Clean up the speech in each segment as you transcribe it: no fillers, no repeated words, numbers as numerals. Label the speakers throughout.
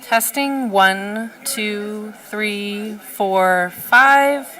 Speaker 1: Testing 1, 2, 3, 4, 5.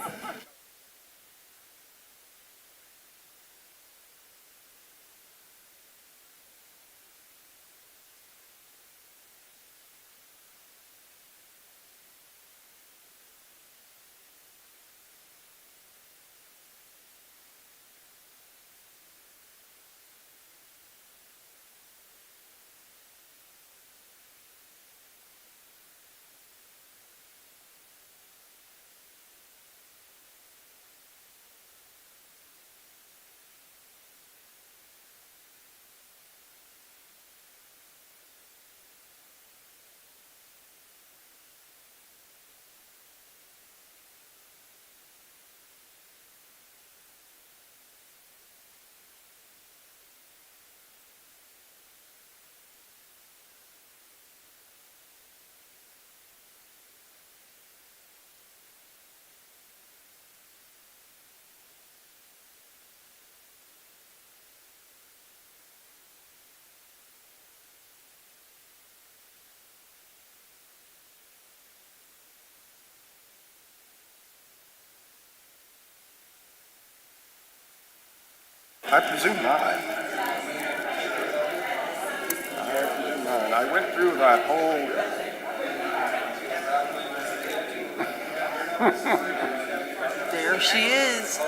Speaker 2: I presume not. I presume not. I went through that whole.
Speaker 3: There she is.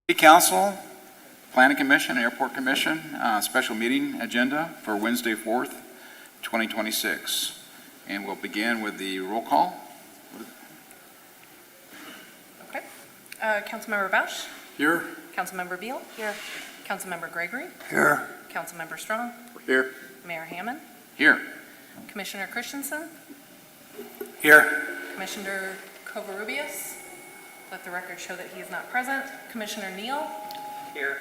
Speaker 4: City Council, Planning Commission, Airport Commission, special meeting agenda for Wednesday, 4th, 2026. And we'll begin with the roll call.
Speaker 1: Okay. Councilmember Bausch,
Speaker 4: Here.
Speaker 1: Councilmember Beal. Here. Councilmember Gregory.
Speaker 4: Here.
Speaker 1: Councilmember Strong.
Speaker 4: Here.
Speaker 1: Mayor Hammond.
Speaker 4: Here.
Speaker 1: Commissioner Christensen.
Speaker 4: Here.
Speaker 1: Commissioner Covarrubias. Let the record show that he is not present. Commissioner Neal.
Speaker 3: Here.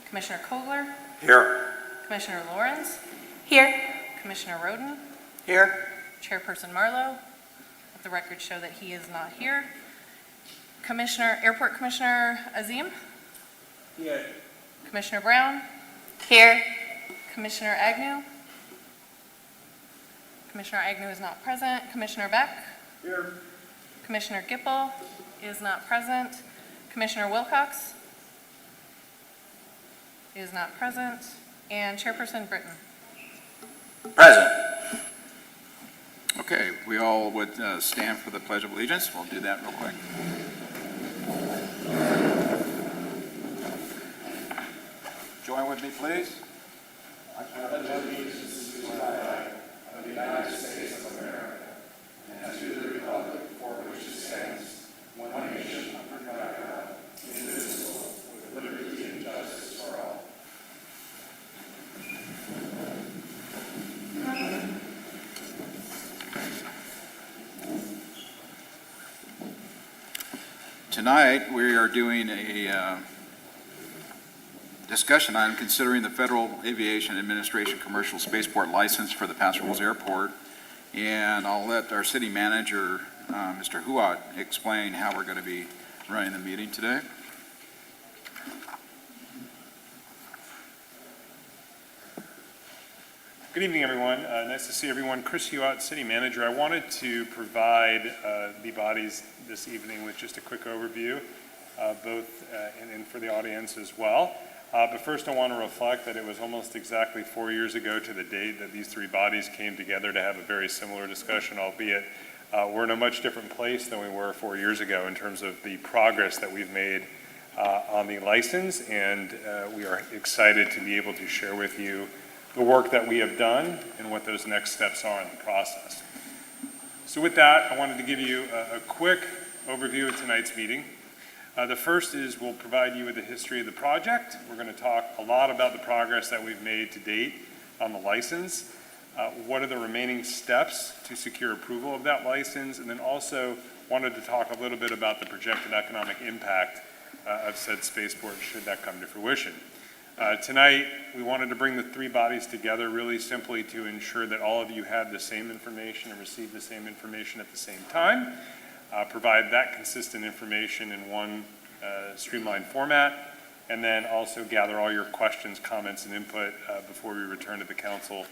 Speaker 1: Commissioner Kogler.
Speaker 4: Here.
Speaker 1: Commissioner Lawrence. Here. Commissioner Roden.
Speaker 3: Here.
Speaker 1: Chairperson Marlowe. Let the record show that he is not here. Airport Commissioner Azim.
Speaker 3: Here.
Speaker 1: Commissioner Brown. Here. Commissioner Agnew. Commissioner Agnew is not present. Commissioner Beck.
Speaker 2: Here.
Speaker 1: Commissioner Gipple is not present. Commissioner Wilcox is not present. And Chairperson Britton.
Speaker 4: Present. Okay, we all would stand for the Pledge of Allegiance. We'll do that real quick. Join with me, please. Tonight, we are doing a discussion on considering the Federal Aviation Administration commercial spaceport license for the Paso Robles Airport. And I'll let our city manager, Mr. Huat, explain how we're going to be running the meeting today.
Speaker 5: Good evening, everyone. Nice to see everyone. Chris Huat, City Manager. I wanted to provide the bodies this evening with just a quick overview, both and for the audience as well. But first, I want to reflect that it was almost exactly 4 years ago to the date that these three bodies came together to have a very similar discussion, albeit we're in a much different place than we were 4 years ago in terms of the progress that we've made on the license, and we are excited to be able to share with you the work that we have done and what those next steps are in the process. So with that, I wanted to give you a quick overview of tonight's meeting. The first is we'll provide you with the history of the project. We're going to talk a lot about the progress that we've made to date on the license. What are the remaining steps to secure approval of that license? And then also wanted to talk a little bit about the projected economic impact of said spaceport should that come to fruition. Tonight, we wanted to bring the three bodies together really simply to ensure that all of you had the same information and received the same information at the same time, provide that consistent information in one streamlined format, and then also gather all your questions, comments, and input before we return to the council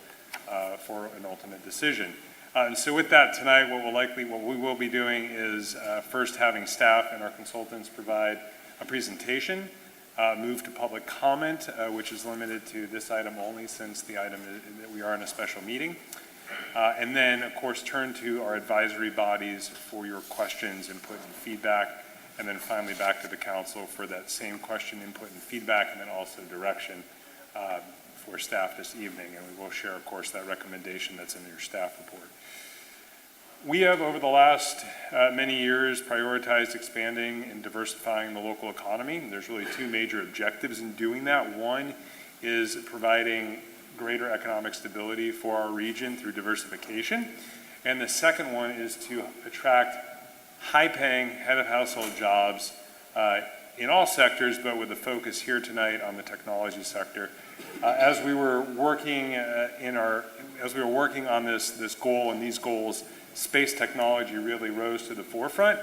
Speaker 5: for an ultimate decision. And so with that, tonight, what we will be doing is first having staff and our consultants provide a presentation, move to public comment, which is limited to this item only since the item that we are in a special meeting. And then, of course, turn to our advisory bodies for your questions, input, and feedback. And then finally back to the council for that same question, input, and feedback, and then also direction for staff this evening. And we will share, of course, that recommendation that's in your staff report. We have, over the last many years, prioritized expanding and diversifying the local economy. And there's really two major objectives in doing that. One is providing greater economic stability for our region through diversification. And the second one is to attract high-paying, head-of-household jobs in all sectors, but with a focus here tonight on the technology sector. As we were working on this goal and these goals, space technology really rose to the forefront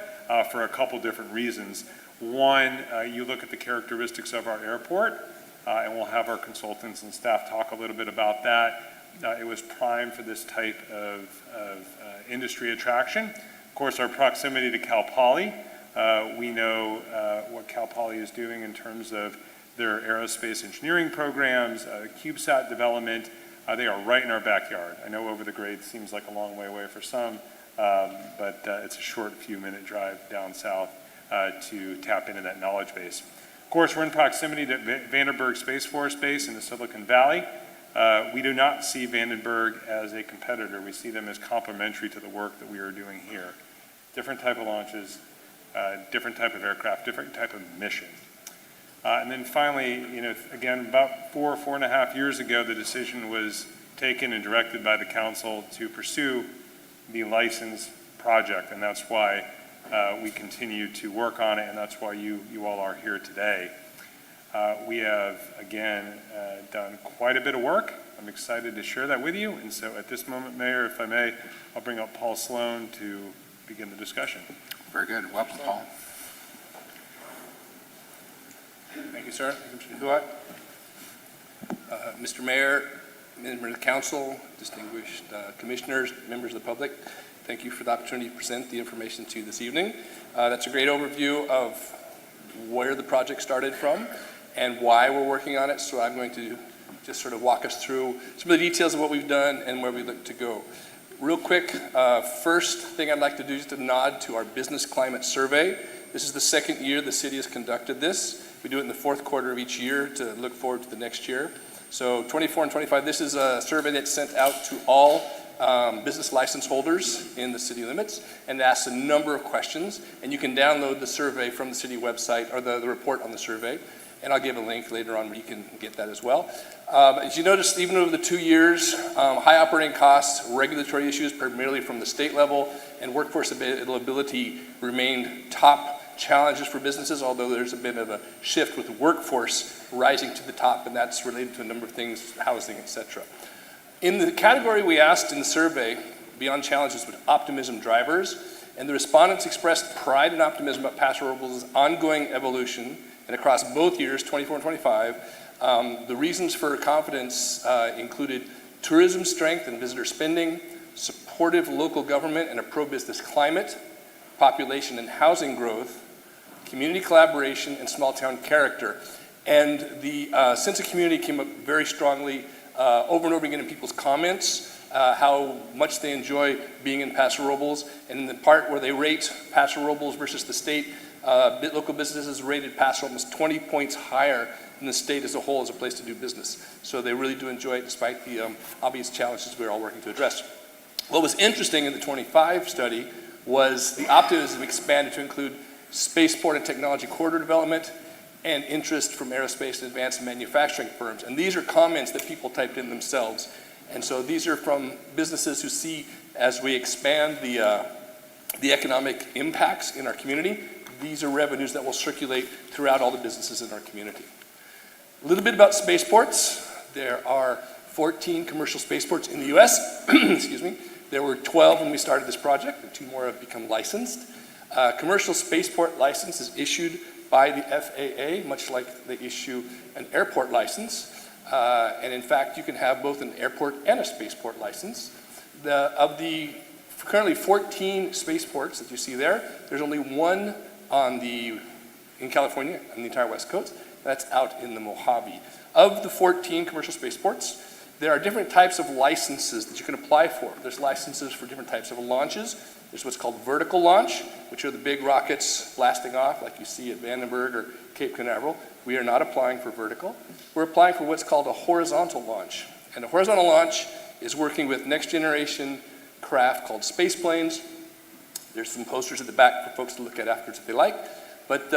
Speaker 5: for a couple different reasons. One, you look at the characteristics of our airport, and we'll have our consultants and staff talk a little bit about that. It was primed for this type of industry attraction. Of course, our proximity to Cal Poly, we know what Cal Poly is doing in terms of their aerospace engineering programs, CubeSat development. They are right in our backyard. I know over the grade seems like a long way away for some, but it's a short few-minute drive down south to tap into that knowledge base. Of course, we're in proximity to Vandenberg Space Force Base in the Silicon Valley. We do not see Vandenberg as a competitor. We see them as complementary to the work that we are doing here. Different type of launches, different type of aircraft, different type of mission. And then finally, again, about 4.5 years ago, the decision was taken and directed by the council to pursue the license project, and that's why we continue to work on it, and that's why you all are here today. We have, again, done quite a bit of work. I'm excited to share that with you, and so at this moment, Mayor, if I may, I'll bring up Paul Sloan to begin the discussion.
Speaker 4: Very good. Welcome, Paul.
Speaker 6: Thank you, sir. Commissioner Huat. Mr. Mayor, members of the council, distinguished commissioners, members of the public, thank you for the opportunity to present the information to you this evening. That's a great overview of where the project started from and why we're working on it. So I'm going to just sort of walk us through some of the details of what we've done and where we look to go. Real quick, first thing I'd like to do is to nod to our business climate survey. This is the second year the city has conducted this. We do it in the fourth quarter of each year to look forward to the next year. So 24 and 25, this is a survey that's sent out to all business license holders in the city limits, and it asks a number of questions. And you can download the survey from the city website, or the report on the survey. And I'll give a link later on where you can get that as well. As you notice, even over the 2 years, high operating costs, regulatory issues primarily from the state level, and workforce availability remained top challenges for businesses, although there's a bit of a shift with the workforce rising to the top, and that's related to a number of things, housing, et cetera. In the category we asked in the survey, beyond challenges with optimism drivers, and the respondents expressed pride and optimism about Paso Robles' ongoing evolution, and across both years, 24 and 25, the reasons for confidence included tourism strength and visitor spending, supportive local government and a pro-business climate, population and housing growth, community collaboration, and small town character. And the sense of community came up very strongly over and over again in people's comments, how much they enjoy being in Paso Robles. And in the part where they rate Paso Robles versus the state, local businesses rated Paso almost 20 points higher than the state as a whole as a place to do business. So they really do enjoy it despite the obvious challenges we're all working to address. What was interesting in the 25 study was the optimism expanded to include spaceport and technology corridor development and interest from aerospace and advanced manufacturing firms. And these are comments that people typed in themselves. And so these are from businesses who see, as we expand the economic impacts in our community, these are revenues that will circulate throughout all the businesses in our community. A little bit about spaceports. There are 14 commercial spaceports in the US. Excuse me. There were 12 when we started this project, and 2 more have become licensed. Commercial spaceport license is issued by the FAA, much like they issue an airport license. And in fact, you can have both an airport and a spaceport license. Of the currently 14 spaceports that you see there, there's only one in California, on the entire West Coast. That's out in the Mojave. Of the 14 commercial spaceports, there are different types of licenses that you can apply for. There's licenses for different types of launches. There's what's called vertical launch, which are the big rockets blasting off like you see at Vandenberg or Cape Canaveral. We are not applying for vertical. We're applying for what's called a horizontal launch. And a horizontal launch is working with next generation craft called space planes. There's some posters at the back for folks to look at afterwards if they like. But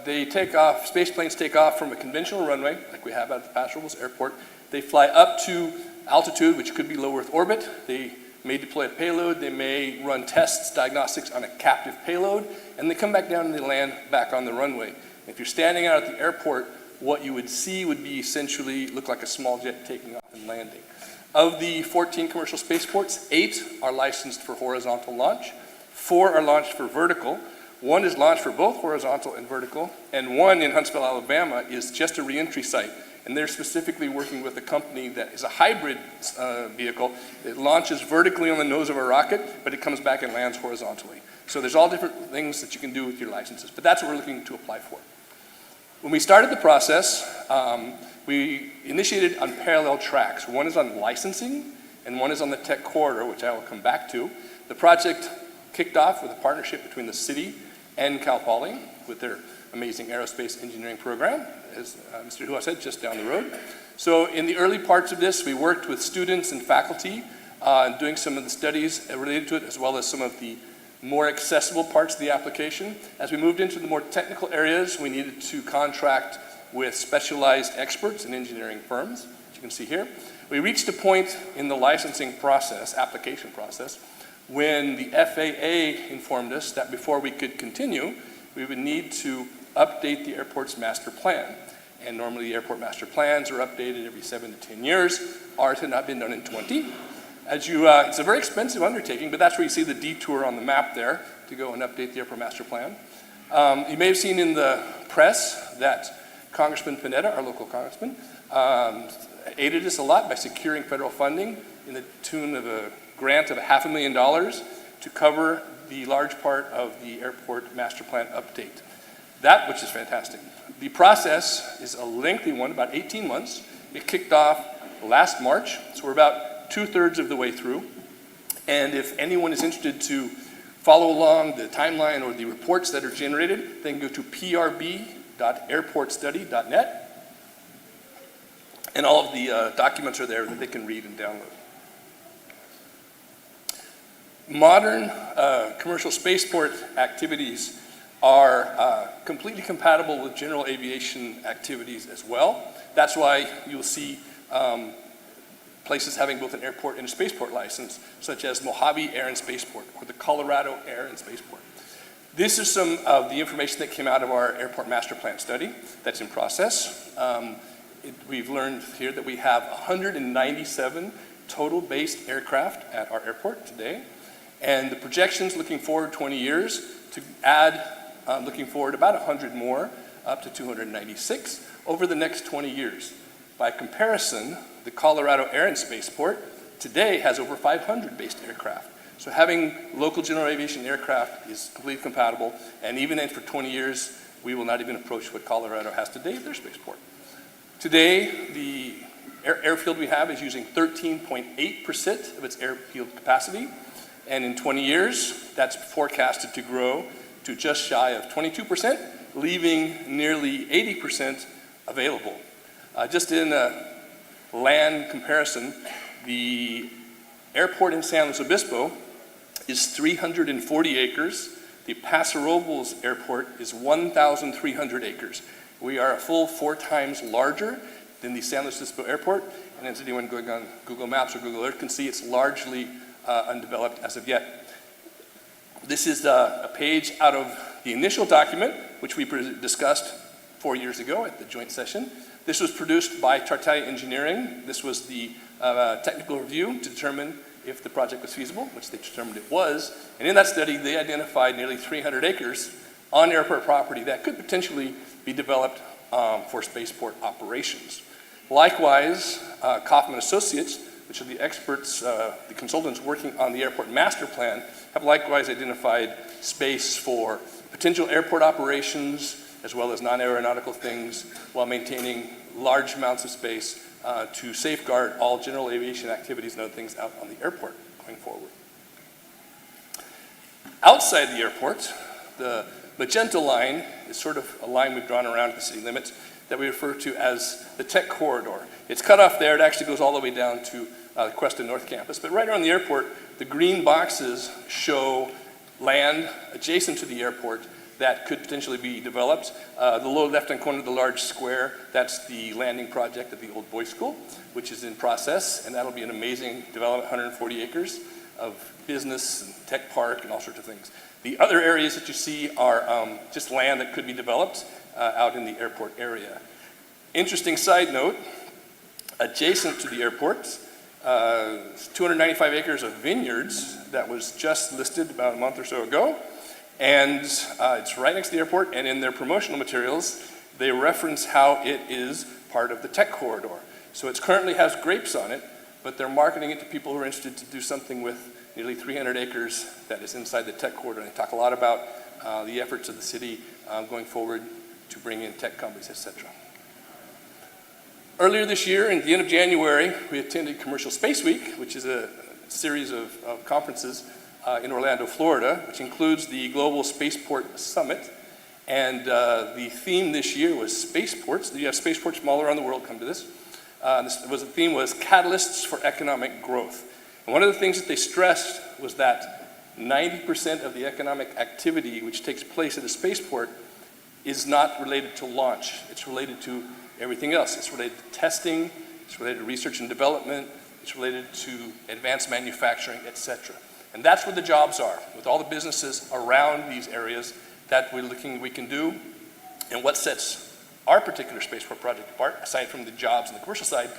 Speaker 6: they take off, space planes take off from a conventional runway, like we have at the Paso Robles Airport. They fly up to altitude, which could be low Earth orbit. They may deploy a payload. They may run tests, diagnostics on a captive payload, and they come back down and they land back on the runway. If you're standing out at the airport, what you would see would be essentially look like a small jet taking off and landing. Of the 14 commercial spaceports, 8 are licensed for horizontal launch, 4 are launched for vertical. 1 is launched for both horizontal and vertical, and 1 in Huntsville, Alabama is just a reentry site. And they're specifically working with a company that is a hybrid vehicle. It launches vertically on the nose of a rocket, but it comes back and lands horizontally. So there's all different things that you can do with your licenses, but that's what we're looking to apply for. When we started the process, we initiated on parallel tracks. One is on licensing, and one is on the tech corridor, which I will come back to. The project kicked off with a partnership between the city and Cal Poly with their amazing aerospace engineering program, as Mr. Hua said, just down the road. So in the early parts of this, we worked with students and faculty doing some of the studies related to it, as well as some of the more accessible parts of the application. As we moved into the more technical areas, we needed to contract with specialized experts and engineering firms, as you can see here. We reached a point in the licensing process, application process, when the FAA informed us that before we could continue, we would need to update the airport's master plan. And normally the airport master plans are updated every 7 to 10 years. Ours had not been done in 20. It's a very expensive undertaking, but that's where you see the detour on the map there to go and update the airport master plan. You may have seen in the press that Congressman Panetta, our local congressman, aided us a lot by securing federal funding in the tune of a grant of $500,000 to cover the large part of the airport master plan update. That, which is fantastic. The process is a lengthy one, about 18 months. It kicked off last March, so we're about 2/3 of the way through. And if anyone is interested to follow along the timeline or the reports that are generated, they can go to prb.airportstudy.net. And all of the documents are there that they can read and download. Modern commercial spaceport activities are completely compatible with general aviation activities as well. That's why you'll see places having both an airport and a spaceport license, such as Mojave Air and Spaceport or the Colorado Air and Spaceport. This is some of the information that came out of our airport master plan study that's in process. We've learned here that we have 197 total based aircraft at our airport today. And the projections looking forward 20 years to add, looking forward about 100 more, up to 296 over the next 20 years. By comparison, the Colorado Air and Spaceport today has over 500 based aircraft. So having local general aviation aircraft is completely compatible, and even for 20 years, we will not even approach what Colorado has today at their spaceport. Today, the airfield we have is using 13.8% of its airfield capacity, and in 20 years, that's forecasted to grow to just shy of 22%, leaving nearly 80% available. Just in a land comparison, the airport in San Luis Obispo is 340 acres. The Paso Robles airport is 1,300 acres. We are a full 4 times larger than the San Luis Obispo airport, and as anyone going on Google Maps or Google Earth can see, it's largely undeveloped as of yet. This is a page out of the initial document, which we discussed 4 years ago at the joint session. This was produced by Tartaglia Engineering. This was the technical review to determine if the project was feasible, which they determined it was. And in that study, they identified nearly 300 acres on airport property that could potentially be developed for spaceport operations. Likewise, Kaufman Associates, which are the experts, the consultants working on the airport master plan, have likewise identified space for potential airport operations as well as non-aeronautical things while maintaining large amounts of space to safeguard all general aviation activities and other things out on the airport going forward. Outside the airport, the magenta line is sort of a line we've drawn around the city limits that we refer to as the tech corridor. It's cut off there. It actually goes all the way down to the Cuesta North Campus. But right around the airport, the green boxes show land adjacent to the airport that could potentially be developed. The lower left-hand corner of the large square, that's the landing project at the old boys' school, which is in process, and that'll be an amazing development, 140 acres of business and tech park and all sorts of things. The other areas that you see are just land that could be developed out in the airport area. Interesting side note, adjacent to the airport, 295 acres of vineyards that was just listed about a month or so ago. And it's right next to the airport, and in their promotional materials, they reference how it is part of the tech corridor. So it currently has grapes on it, but they're marketing it to people who are interested to do something with nearly 300 acres that is inside the tech corridor. And they talk a lot about the efforts of the city going forward to bring in tech companies, etc. Earlier this year, at the end of January, we attended Commercial Space Week, which is a series of conferences in Orlando, Florida, which includes the Global Spaceport Summit. And the theme this year was spaceports. You have spaceports from all around the world come to this. The theme was catalysts for economic growth. And one of the things that they stressed was that 90% of the economic activity which takes place at a spaceport is not related to launch. It's related to everything else. It's related to testing, it's related to research and development, it's related to advanced manufacturing, etc. And that's where the jobs are, with all the businesses around these areas that we can do. And what sets our particular spaceport project apart, aside from the jobs and the commercial side,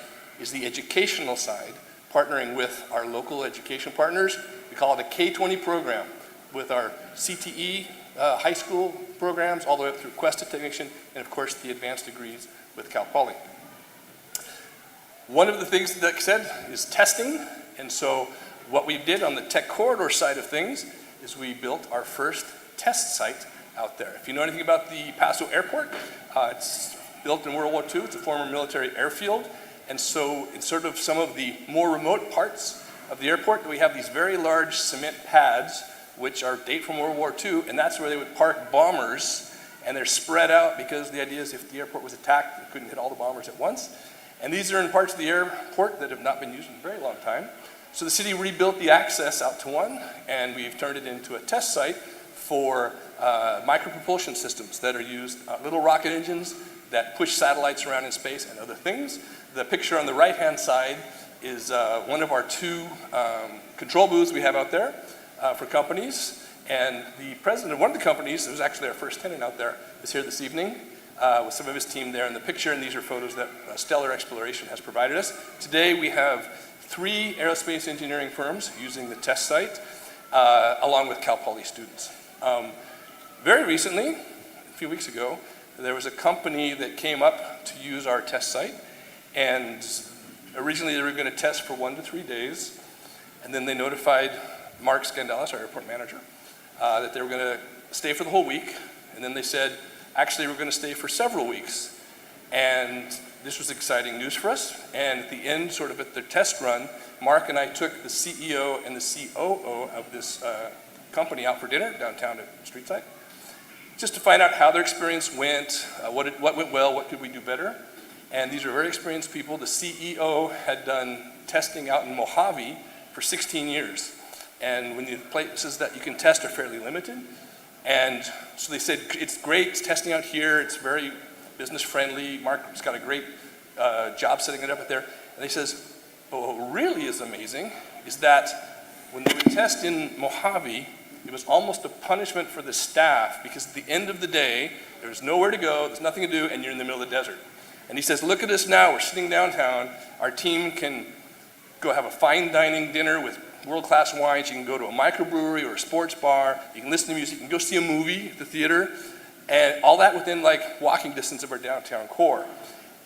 Speaker 6: is the educational side, partnering with our local education partners. We call it a K-20 program, with our CTE high school programs all the way up through Quest to Technician, and of course the advanced degrees with Cal Poly. One of the things that I said is testing, and so what we did on the tech corridor side of things is we built our first test site out there. If you know anything about the Paso airport, it's built in World War II. It's a former military airfield, and so in sort of some of the more remote parts of the airport, we have these very large cement pads which are date from World War II, and that's where they would park bombers, and they're spread out because the idea is if the airport was attacked, they couldn't hit all the bombers at once. And these are in parts of the airport that have not been used in a very long time. So the city rebuilt the access out to one, and we've turned it into a test site for micropropulsion systems that are used, little rocket engines that push satellites around in space and other things. The picture on the right-hand side is one of our two control booths we have out there for companies. And the president of one of the companies, it was actually our first tenant out there, is here this evening with some of his team there in the picture. And these are photos that Stellar Exploration has provided us. Today we have 3 aerospace engineering firms using the test site, along with Cal Poly students. Very recently, a few weeks ago, there was a company that came up to use our test site, and originally they were going to test for 1 to 3 days, and then they notified Mark Scandalis, our airport manager, that they were going to stay for the whole week, and then they said, actually we're going to stay for several weeks. And this was exciting news for us, and at the end, sort of at their test run, Mark and I took the CEO and the COO of this company out for dinner downtown at Streetside, just to find out how their experience went, what went well, what could we do better. And these are very experienced people. The CEO had done testing out in Mojave for 16 years. And when the places that you can test are fairly limited. And so they said, it's great, it's testing out here, it's very business friendly. Mark's got a great job setting it up there. And he says, but what really is amazing is that when they would test in Mojave, it was almost a punishment for the staff because at the end of the day, there's nowhere to go, there's nothing to do, and you're in the middle of the desert. And he says, look at us now, we're sitting downtown, our team can go have a fine dining dinner with world-class wines, you can go to a microbrewery or a sports bar, you can listen to music, you can go see a movie at the theater, and all that within like walking distance of our downtown core.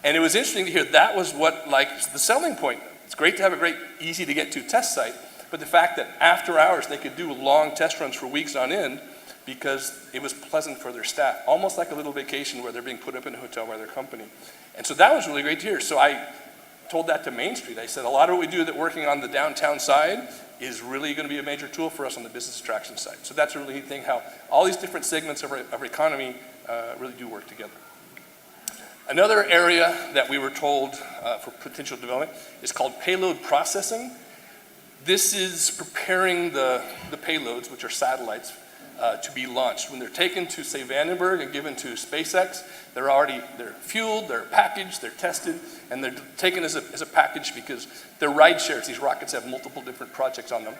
Speaker 6: And it was interesting to hear that was what like the selling point. It's great to have a great, easy to get to test site, but the fact that after hours they could do long test runs for weeks on end because it was pleasant for their staff, almost like a little vacation where they're being put up in a hotel by their company. And so that was really great to hear. So I told that to Main Street. I said, a lot of what we do that working on the downtown side is really going to be a major tool for us on the business attraction side. So that's a really neat thing, how all these different segments of our economy really do work together. Another area that we were told for potential development is called payload processing. This is preparing the payloads, which are satellites, to be launched. When they're taken to, say, Vandenberg and given to SpaceX, they're fueled, they're packaged, they're tested, and they're taken as a package because they're ride shares. These rockets have multiple different projects on them.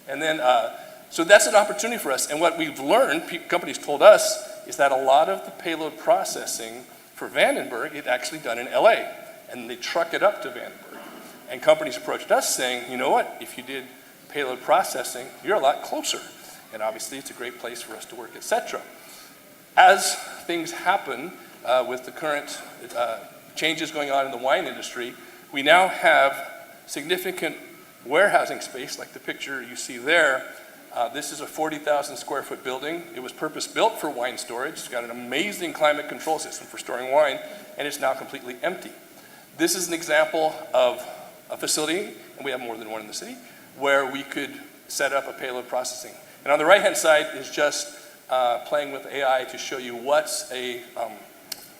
Speaker 6: And then, so that's an opportunity for us. And what we've learned, companies told us, is that a lot of the payload processing for Vandenberg is actually done in LA, and they truck it up to Vandenberg. And companies approached us saying, you know what, if you did payload processing, you're a lot closer. And obviously it's a great place for us to work, etc. As things happen with the current changes going on in the wine industry, we now have significant warehousing space, like the picture you see there. This is a 40,000 square foot building. It was purpose built for wine storage. It's got an amazing climate control system for storing wine, and it's now completely empty. This is an example of a facility, and we have more than one in the city, where we could set up a payload processing. And on the right-hand side is just playing with AI to show you what's a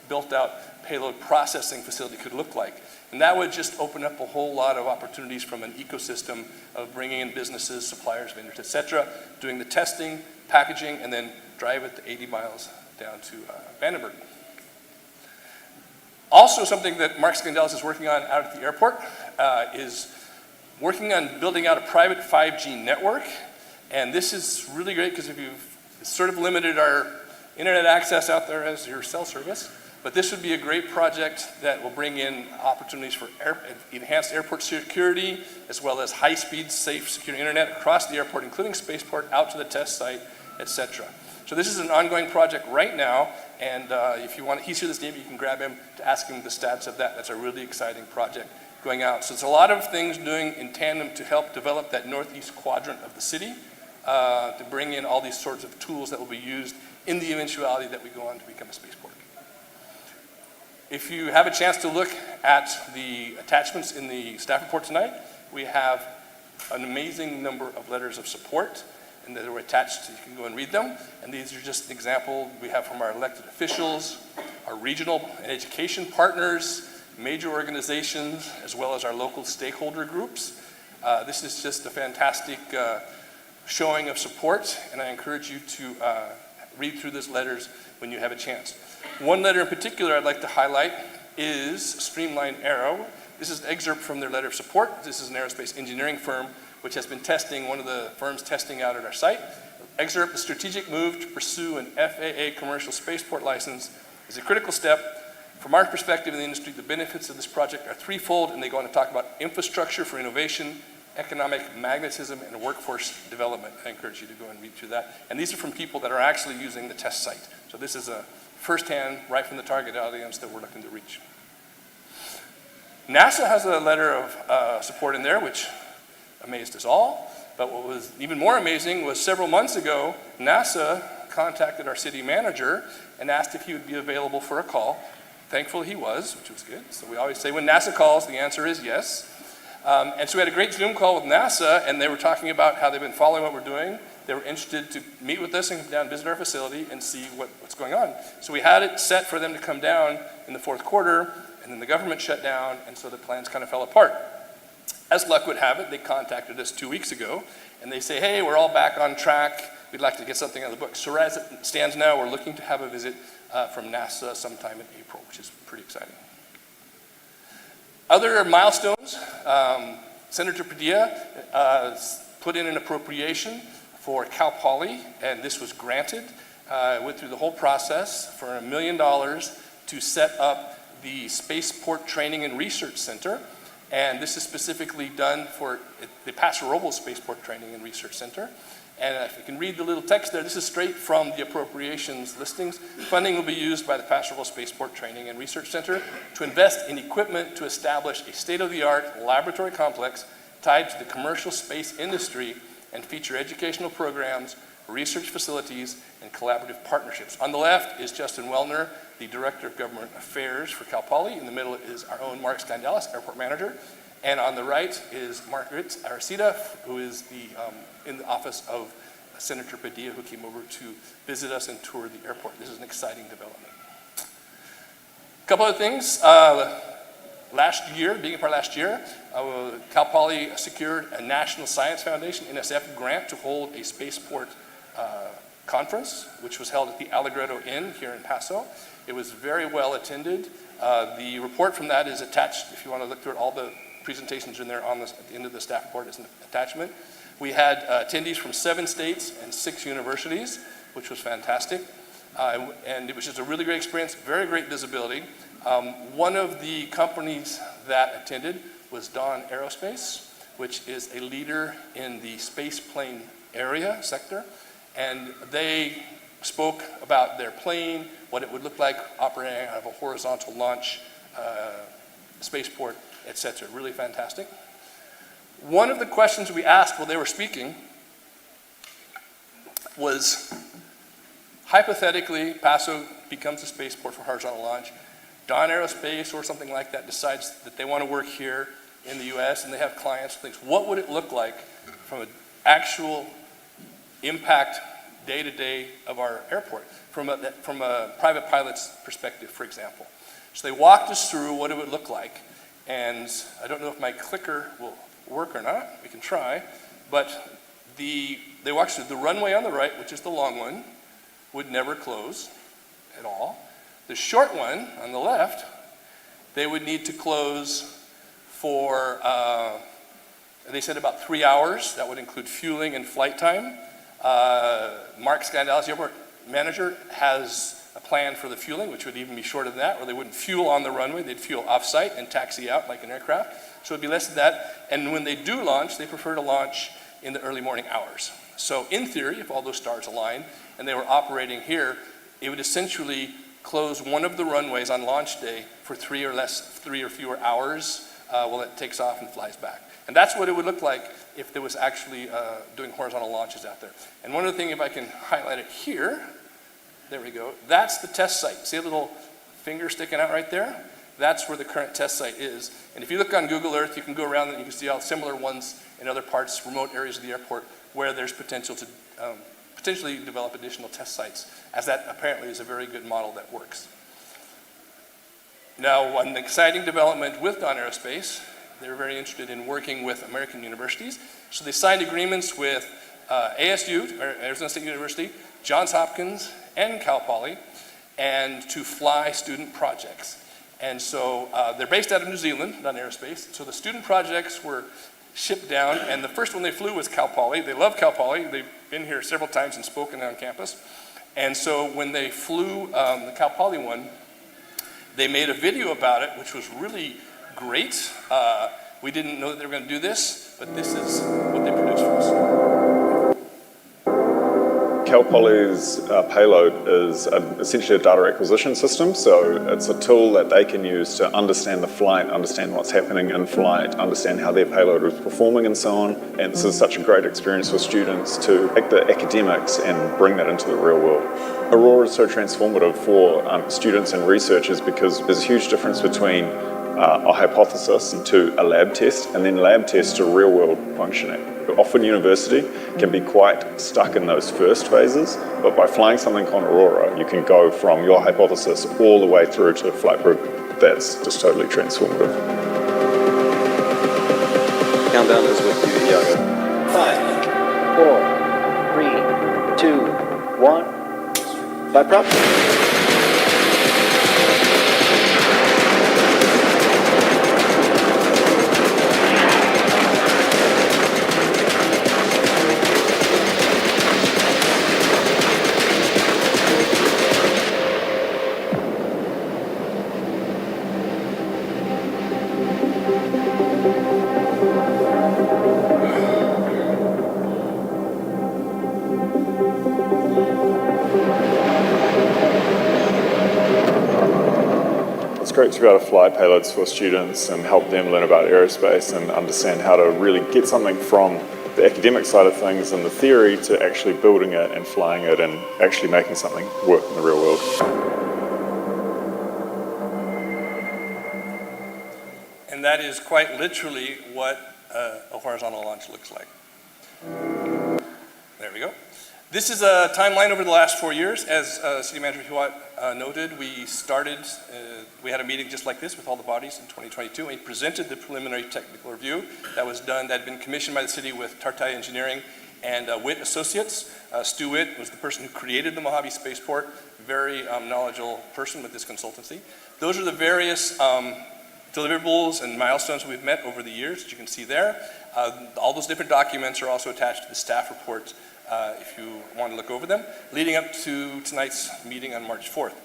Speaker 6: built-out payload processing facility could look like. And that would just open up a whole lot of opportunities from an ecosystem of bringing in businesses, suppliers, vendors, et cetera, doing the testing, packaging, and then drive it the 80 miles down to Vandenberg. Also, something that Mark Scandelis is working on out at the airport is working on building out a private 5G network. And this is really great because it's sort of limited our internet access out there as your cell service. But this would be a great project that will bring in opportunities for enhanced airport security, as well as high-speed, safe, secure internet across the airport, including spaceport, out to the test site, et cetera. So this is an ongoing project right now, and if you want, he's here this evening, you can grab him to ask him the status of that. That's a really exciting project going out. So it's a lot of things doing in tandem to help develop that northeast quadrant of the city, to bring in all these sorts of tools that will be used in the eventuality that we go on to become a spaceport. If you have a chance to look at the attachments in the staff report tonight, we have an amazing number of letters of support and that are attached, so you can go and read them. And these are just an example we have from our elected officials, our regional and education partners, major organizations, as well as our local stakeholder groups. This is just a fantastic showing of support, and I encourage you to read through these letters when you have a chance. One letter in particular I'd like to highlight is Streamline Aero. This is an excerpt from their letter of support. This is an aerospace engineering firm which has been testing, one of the firms testing out at our site. Excerpt: the strategic move to pursue an FAA commercial spaceport license is a critical step. From our perspective in the industry, the benefits of this project are threefold, and they go on to talk about infrastructure for innovation, economic magnetism, and workforce development. I encourage you to go and read through that. And these are from people that are actually using the test site. So this is a firsthand, right from the target audience that we're looking to reach. NASA has a letter of support in there, which amazed us all. But what was even more amazing was several months ago, NASA contacted our city manager and asked if he would be available for a call. Thankfully he was, which was good. So we always say when NASA calls, the answer is yes. And so we had a great Zoom call with NASA, and they were talking about how they've been following what we're doing. They were interested to meet with us and come down and visit our facility and see what's going on. So we had it set for them to come down in the fourth quarter, and then the government shut down, and so the plans kind of fell apart. As luck would have it, they contacted us 2 weeks ago, and they say, hey, we're all back on track. We'd like to get something on the books. So as it stands now, we're looking to have a visit from NASA sometime in April, which is pretty exciting. Other milestones, Senator Padilla put in an appropriation for Cal Poly, and this was granted. Went through the whole process for $1 million to set up the Spaceport Training and Research Center. And this is specifically done for the Paso Robles Spaceport Training and Research Center. And if you can read the little text there, this is straight from the appropriations listings. Funding will be used by the Paso Robles Spaceport Training and Research Center to invest in equipment to establish a state-of-the-art laboratory complex tied to the commercial space industry and feature educational programs, research facilities, and collaborative partnerships. On the left is Justin Wellner, the Director of Government Affairs for Cal Poly. In the middle is our own Mark Scandelis, Airport Manager. And on the right is Margaret Aracida, who is in the office of Senator Padilla, who came over to visit us and tour the airport. This is an exciting development. A couple of things. Last year, beginning part of last year, Cal Poly secured a National Science Foundation, NSF, grant to hold a spaceport conference, which was held at the Allegretto Inn here in Paso. It was very well attended. The report from that is attached. If you want to look through it, all the presentations in there at the end of the staff report is an attachment. We had attendees from 7 states and 6 universities, which was fantastic. And it was just a really great experience, very great visibility. One of the companies that attended was Dawn Aerospace, which is a leader in the space plane area sector. And they spoke about their plane, what it would look like operating out of a horizontal launch spaceport, etc. Really fantastic. One of the questions we asked while they were speaking was, hypothetically, Paso becomes a spaceport for horizontal launch. Dawn Aerospace or something like that decides that they want to work here in the US and they have clients and things. What would it look like from an actual impact day-to-day of our airport from a private pilot's perspective, for example. So they walked us through what it would look like, and I don't know if my clicker will work or not. We can try, but they walked through the runway on the right, which is the long one, would never close at all. The short one on the left, they would need to close for, they said about 3 hours. That would include fueling and flight time. Mark Scandales, the airport manager, has a plan for the fueling, which would even be shorter than that, or they wouldn't fuel on the runway. They'd fuel off-site and taxi out like an aircraft. So it'd be less than that. And when they do launch, they prefer to launch in the early morning hours. So in theory, if all those stars align and they were operating here, it would essentially close one of the runways on launch day for 3 or fewer hours while it takes off and flies back. And that's what it would look like if there was actually doing horizontal launches out there. And one other thing, if I can highlight it here, there we go. That's the test site. See a little finger sticking out right there? That's where the current test site is. And if you look on Google Earth, you can go around and you can see all similar ones in other parts, remote areas of the airport, where there's potential to potentially develop additional test sites, as that apparently is a very good model that works. Now, one exciting development with Dawn Aerospace, they're very interested in working with American universities. So they signed agreements with ASU, or Arizona State University, Johns Hopkins, and Cal Poly, and to fly student projects. And so they're based out of New Zealand, Dawn Aerospace. So the student projects were shipped down, and the first one they flew was Cal Poly. They love Cal Poly. They've been here several times and spoken on campus. And so when they flew the Cal Poly one, they made a video about it, which was really great. We didn't know that they were going to do this, but this is what they produced for us.
Speaker 7: Cal Poly's payload is essentially a data acquisition system, so it's a tool that they can use to understand the flight, understand what's happening in flight, understand how their payload is performing and so on. And this is such a great experience for students to take the academics and bring that into the real world. Aurora is so transformative for students and researchers because there's a huge difference between a hypothesis to a lab test, and then lab test to real world functioning. Often university can be quite stuck in those first phases, but by flying something on Aurora, you can go from your hypothesis all the way through to flight proof. That's just totally transformative.
Speaker 8: Countdown is with you, Iago. 5, 4, 3, 2, 1. Flight prop.
Speaker 7: It's great to be able to fly payloads for students and help them learn about aerospace and understand how to really get something from the academic side of things and the theory to actually building it and flying it and actually making something work in the real world.
Speaker 6: And that is quite literally what a horizontal launch looks like. There we go. This is a timeline over the last 4 years. As City Manager Huat noted, we had a meeting just like this with all the bodies in 2022. We presented the preliminary technical review that had been commissioned by the city with Tartai Engineering and Witt Associates. Stu Witt was the person who created the Mojave Spaceport, very knowledgeable person with this consultancy. Those are the various deliverables and milestones we've met over the years, as you can see there. All those different documents are also attached to the staff report if you want to look over them, leading up to tonight's meeting on March 4th.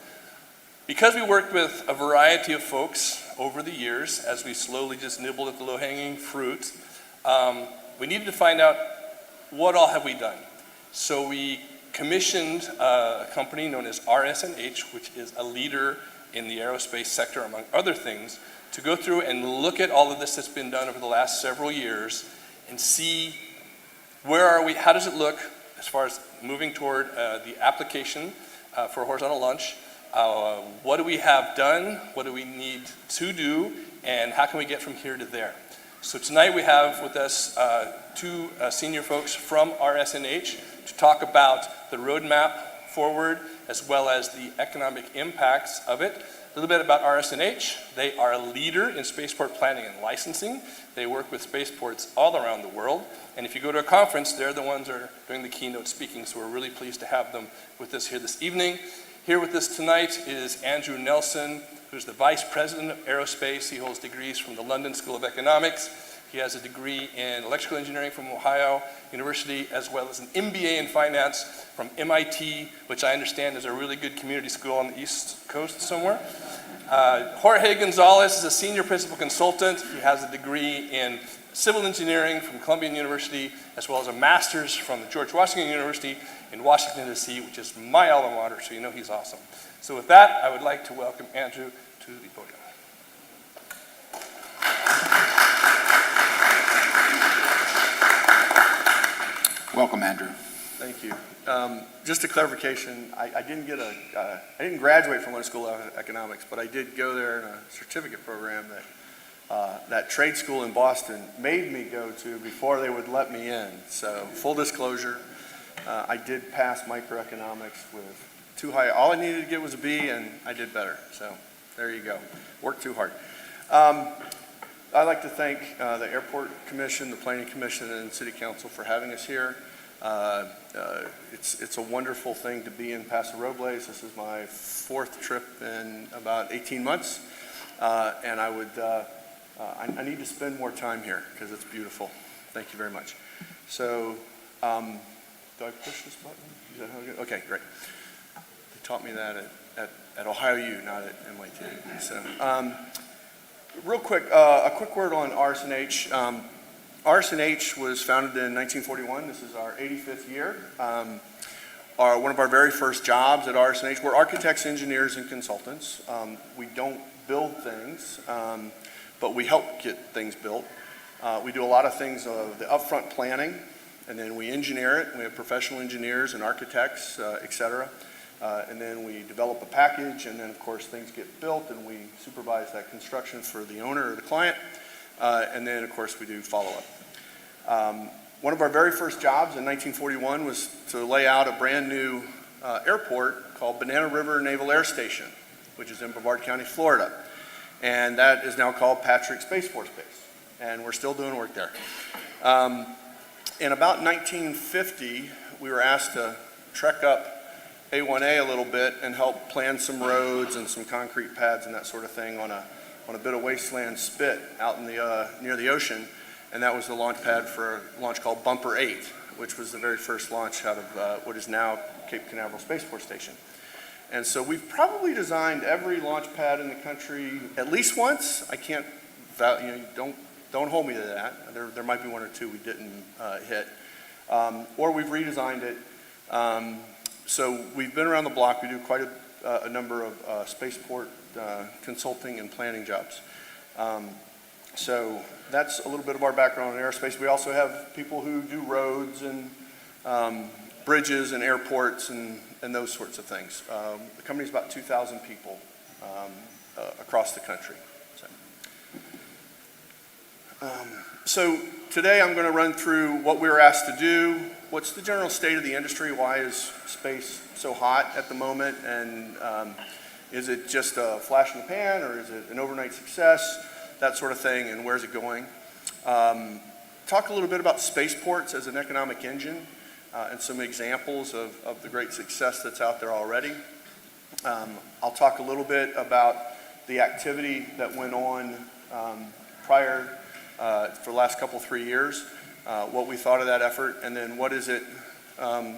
Speaker 6: Because we worked with a variety of folks over the years, as we slowly just nibbled at the low-hanging fruit, we needed to find out what all have we done. So we commissioned a company known as RSNH, which is a leader in the aerospace sector, among other things, to go through and look at all of this that's been done over the last several years and see where are we, how does it look as far as moving toward the application for horizontal launch. What do we have done? What do we need to do? And how can we get from here to there? So tonight we have with us two senior folks from RSNH to talk about the roadmap forward as well as the economic impacts of it. A little bit about RSNH. They are a leader in spaceport planning and licensing. They work with spaceports all around the world. And if you go to a conference, they're the ones that are doing the keynote speaking. So we're really pleased to have them with us here this evening. Here with us tonight is Andrew Nelson, who's the Vice President of Aerospace. He holds degrees from the London School of Economics. He has a degree in electrical engineering from Ohio University, as well as an MBA in finance from MIT, which I understand is a really good community school on the East Coast somewhere. Jorge Gonzalez is a senior principal consultant. He has a degree in civil engineering from Columbia University, as well as a master's from the George Washington University in Washington, D.C., which is my alma mater, so you know he's awesome. So with that, I would like to welcome Andrew to the podium.
Speaker 4: Welcome, Andrew.
Speaker 9: Thank you. Just a clarification, I didn't graduate from London School of Economics, but I did go there in a certificate program that trade school in Boston made me go to before they would let me in. So full disclosure, I did pass microeconomics with too high. All I needed to get was a B, and I did better. So there you go. Worked too hard. I'd like to thank the Airport Commission, the Planning Commission, and City Council for having us here. It's a wonderful thing to be in Paso Robles. This is my fourth trip in about 18 months, and I need to spend more time here because it's beautiful. Thank you very much. So, do I push this button? Is that how I go? Okay, great. They taught me that at Ohio U, not at MIT. So, real quick, a quick word on RSNH. RSNH was founded in 1941. This is our 85th year. One of our very first jobs at RSNH, we're architects, engineers, and consultants. We don't build things, but we help get things built. We do a lot of things, the upfront planning, and then we engineer it. We have professional engineers and architects, et cetera. And then we develop a package, and then of course things get built, and we supervise that construction for the owner or the client. And then of course we do follow-up. One of our very first jobs in 1941 was to lay out a brand new airport called Banana River Naval Air Station, which is in Brevard County, Florida. And that is now called Patrick Space Force Base. And we're still doing work there. In about 1950, we were asked to trek up A1A a little bit and help plan some roads and some concrete pads and that sort of thing on a bit of wasteland spit out in the near the ocean. And that was the launch pad for a launch called Bumper 8, which was the very first launch out of what is now Cape Canaveral Spaceport Station. And so we've probably designed every launch pad in the country at least once. I can't, don't hold me to that. There might be one or two we didn't hit. Or we've redesigned it. So we've been around the block. We do quite a number of spaceport consulting and planning jobs. So that's a little bit of our background in aerospace. We also have people who do roads and bridges and airports and those sorts of things. The company's about 2,000 people across the country. So today I'm going to run through what we were asked to do, what's the general state of the industry, why is space so hot at the moment, and is it just a flash in the pan or is it an overnight success, that sort of thing, and where's it going. Talk a little bit about spaceports as an economic engine and some examples of the great success that's out there already. I'll talk a little bit about the activity that went on prior for the last couple, 3 years, what we thought of that effort, and then what is it,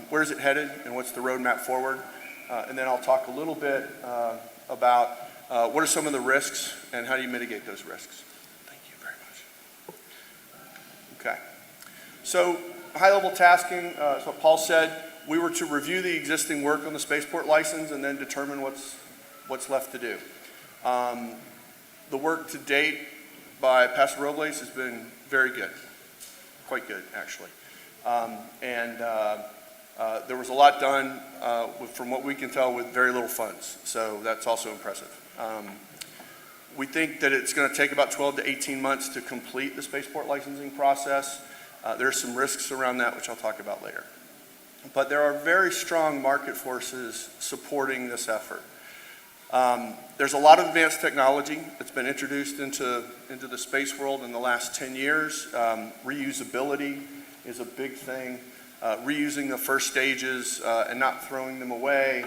Speaker 9: where is it headed, and what's the roadmap forward. And then I'll talk a little bit about what are some of the risks and how do you mitigate those risks. Thank you very much. Okay. So high-level tasking, so what Paul said, we were to review the existing work on the spaceport license and then determine what's left to do. The work to date by Paso Robles has been very good, quite good actually. There was a lot done, from what we can tell, with very little funds, so that's also impressive. We think that it's going to take about 12 to 18 months to complete the spaceport licensing process. There are some risks around that, which I'll talk about later. But there are very strong market forces supporting this effort. There's a lot of advanced technology that's been introduced into the space world in the last 10 years. Reusability is a big thing. Reusing the first stages and not throwing them away,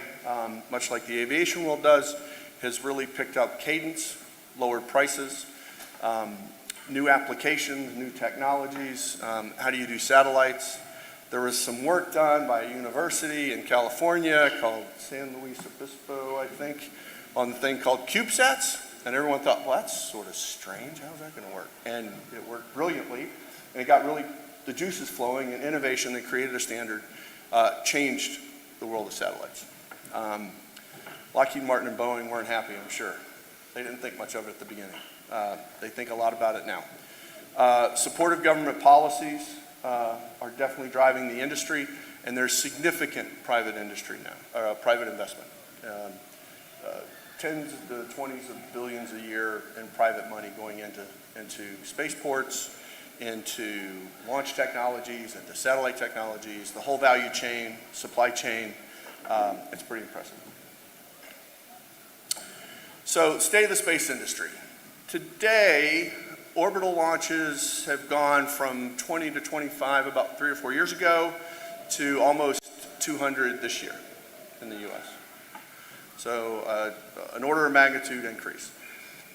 Speaker 9: much like the aviation world does, has really picked up cadence, lowered prices, new applications, new technologies. How do you do satellites? There was some work done by a university in California called San Luis Obispo, I think, on the thing called CubeSats. And everyone thought, well, that's sort of strange. How's that going to work? And it worked brilliantly. And it got really the juices flowing, and innovation that created a standard changed the world of satellites. Lockheed Martin and Boeing weren't happy, I'm sure. They didn't think much of it at the beginning. They think a lot about it now. Supportive government policies are definitely driving the industry, and there's significant private industry now, private investment. Tens to 20s of billions a year in private money going into spaceports, into launch technologies, into satellite technologies, the whole value chain, supply chain. It's pretty impressive. So, state of the space industry. Today, orbital launches have gone from 20 to 25 about 3 or 4 years ago to almost 200 this year in the US. So, an order of magnitude increase.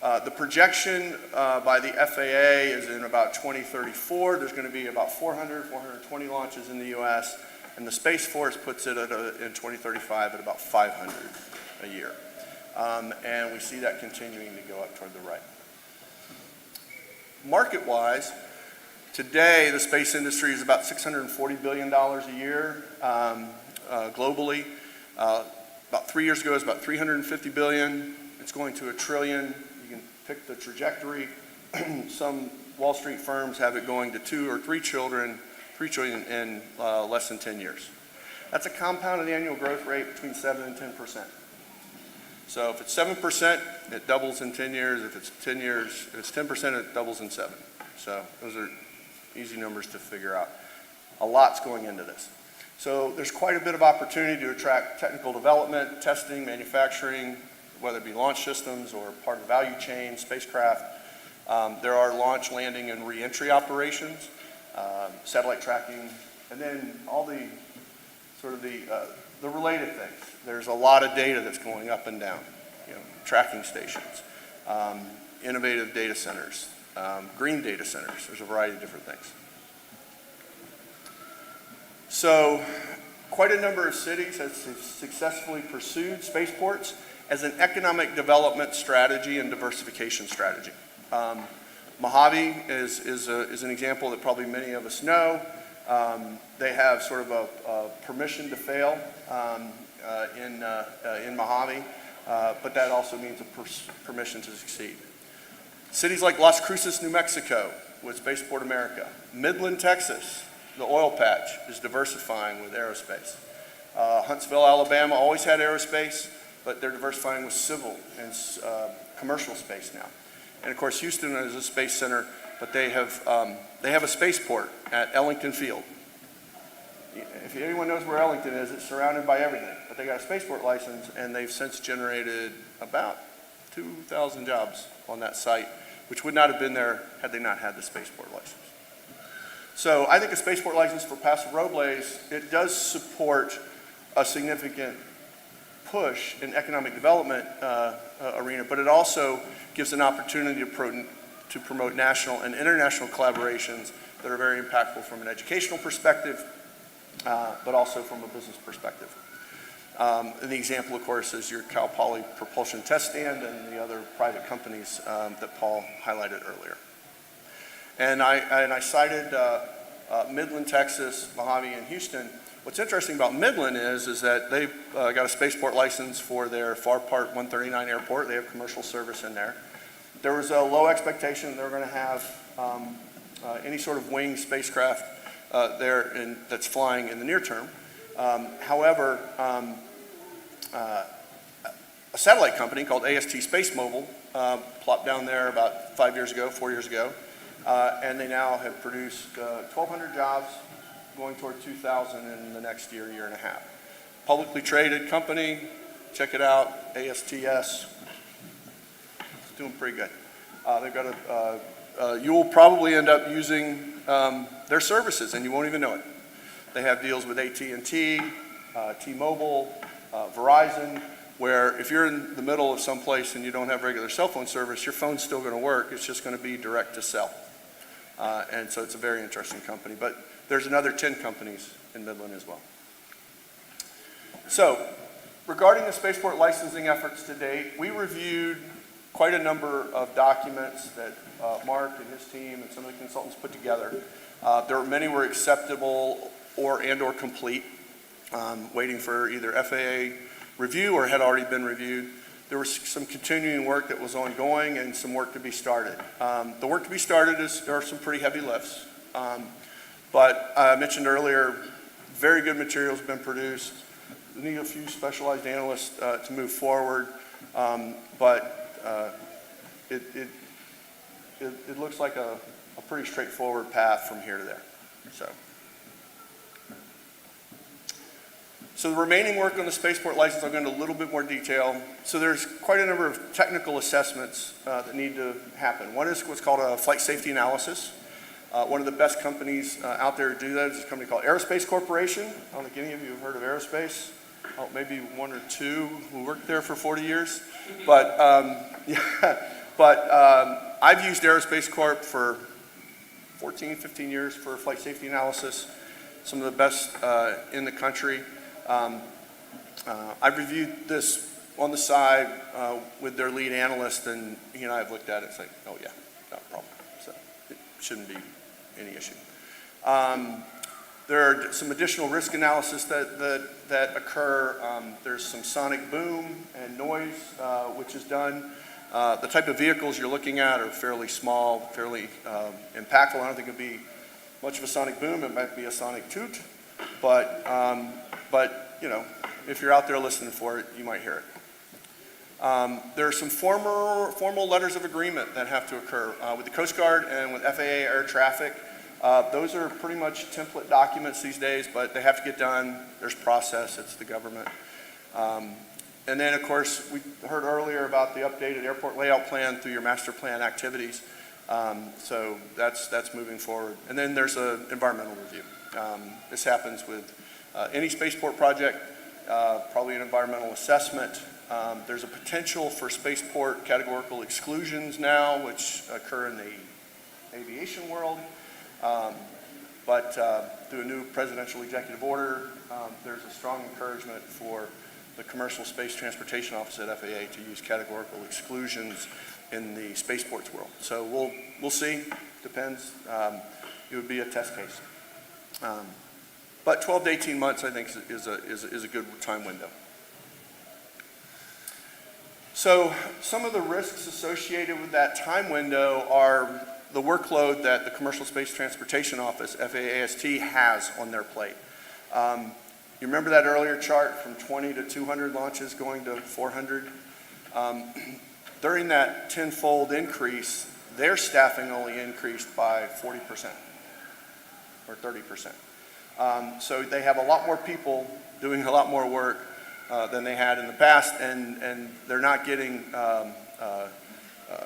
Speaker 9: The projection by the FAA is in about 2034. There's going to be about 420 launches in the US, and the Space Force puts it in 2035 at about 500 a year. And we see that continuing to go up toward the right. Market-wise, today the space industry is about $640 billion a year globally. About 3 years ago, it was about $350 billion. It's going to $1 trillion. You can pick the trajectory. Some Wall Street firms have it going to 2 or 3 trillion in less than 10 years. That's a compounded annual growth rate between 7 and 10%. So if it's 7%, it doubles in 10 years. If it's 10 years, if it's 10%, it doubles in 7. So those are easy numbers to figure out. A lot's going into this. So there's quite a bit of opportunity to attract technical development, testing, manufacturing, whether it be launch systems or part of the value chain, spacecraft. There are launch, landing, and re-entry operations, satellite tracking, and then all the sort of the related things. There's a lot of data that's going up and down, tracking stations, innovative data centers, green data centers. There's a variety of different things. So quite a number of cities have successfully pursued spaceports as an economic development strategy and diversification strategy. Mojave is an example that probably many of us know. They have sort of a permission to fail in Mojave, but that also means a permission to succeed. Cities like Las Cruces, New Mexico, with Spaceport America. Midland, Texas, the oil patch, is diversifying with aerospace. Huntsville, Alabama, always had aerospace, but they're diversifying with civil and commercial space now. And of course, Houston is a space center, but they have a spaceport at Ellington Field. If anyone knows where Ellington is, it's surrounded by everything. But they got a spaceport license, and they've since generated about 2,000 jobs on that site, which would not have been there had they not had the spaceport license. So I think a spaceport license for Paso Robles, it does support a significant push in economic development arena, but it also gives an opportunity to promote national and international collaborations that are very impactful from an educational perspective, but also from a business perspective. And the example, of course, is your Cal Poly propulsion test stand and the other private companies that Paul highlighted earlier. And I cited Midland, Texas, Mojave, and Houston. What's interesting about Midland is that they've got a spaceport license for their Far Part 139 airport. They have commercial service in there. There was a low expectation they were going to have any sort of winged spacecraft there that's flying in the near term. However, a satellite company called AST Space Mobile plopped down there about 4 years ago, and they now have produced 1,200 jobs, going toward 2,000 in the next year, year and a half. Publicly traded company, check it out, ASTS, it's doing pretty good. They've got you will probably end up using their services and you won't even know it. They have deals with AT&T, T-Mobile, Verizon, where if you're in the middle of someplace and you don't have regular cell phone service, your phone's still going to work. It's just going to be direct to cell. And so it's a very interesting company. But there's another 10 companies in Midland as well. So regarding the spaceport licensing efforts to date, we reviewed quite a number of documents that Mark and his team and some of the consultants put together. Many were acceptable or complete, waiting for either FAA review or had already been reviewed. There was some continuing work that was ongoing and some work to be started. The work to be started there are some pretty heavy lifts. But I mentioned earlier, very good materials have been produced. We need a few specialized analysts to move forward, but it looks like a pretty straightforward path from here to there. So the remaining work on the spaceport license, I'll go into a little bit more detail. So there's quite a number of technical assessments that need to happen. One is what's called a flight safety analysis. One of the best companies out there to do that is a company called Aerospace Corporation. I don't think any of you have heard of Aerospace. Oh, maybe one or two who worked there for 40 years. But, I've used Aerospace Corp for 14, 15 years for flight safety analysis. Some of the best in the country. I've reviewed this on the side with their lead analyst, and he and I have looked at it and say, oh yeah, not a problem. So it shouldn't be any issue. There are some additional risk analysis that occur. There's some sonic boom and noise, which is done. The type of vehicles you're looking at are fairly small, fairly impactful. I don't think it'd be much of a sonic boom. It might be a sonic toot, but you know, if you're out there listening for it, you might hear it. There are some formal letters of agreement that have to occur with the Coast Guard and with FAA air traffic. Those are pretty much template documents these days, but they have to get done. There's process. It's the government. And then, of course, we heard earlier about the updated airport layout plan through your master plan activities. So that's moving forward. And then there's an environmental review. This happens with any spaceport project, probably an environmental assessment. There's a potential for spaceport categorical exclusions now, which occur in the aviation world. But through a new presidential executive order, there's a strong encouragement for the Commercial Space Transportation Office at FAA to use categorical exclusions in the spaceports world. So we'll see. Depends. It would be a test case. But 12 to 18 months, I think, is a good time window. So some of the risks associated with that time window are the workload that the Commercial Space Transportation Office, FAA-AST, has on their plate. You remember that earlier chart from 20 to 200 launches going to 400? During that tenfold increase, their staffing only increased by 40% or 30%. So they have a lot more people doing a lot more work than they had in the past, and they're not getting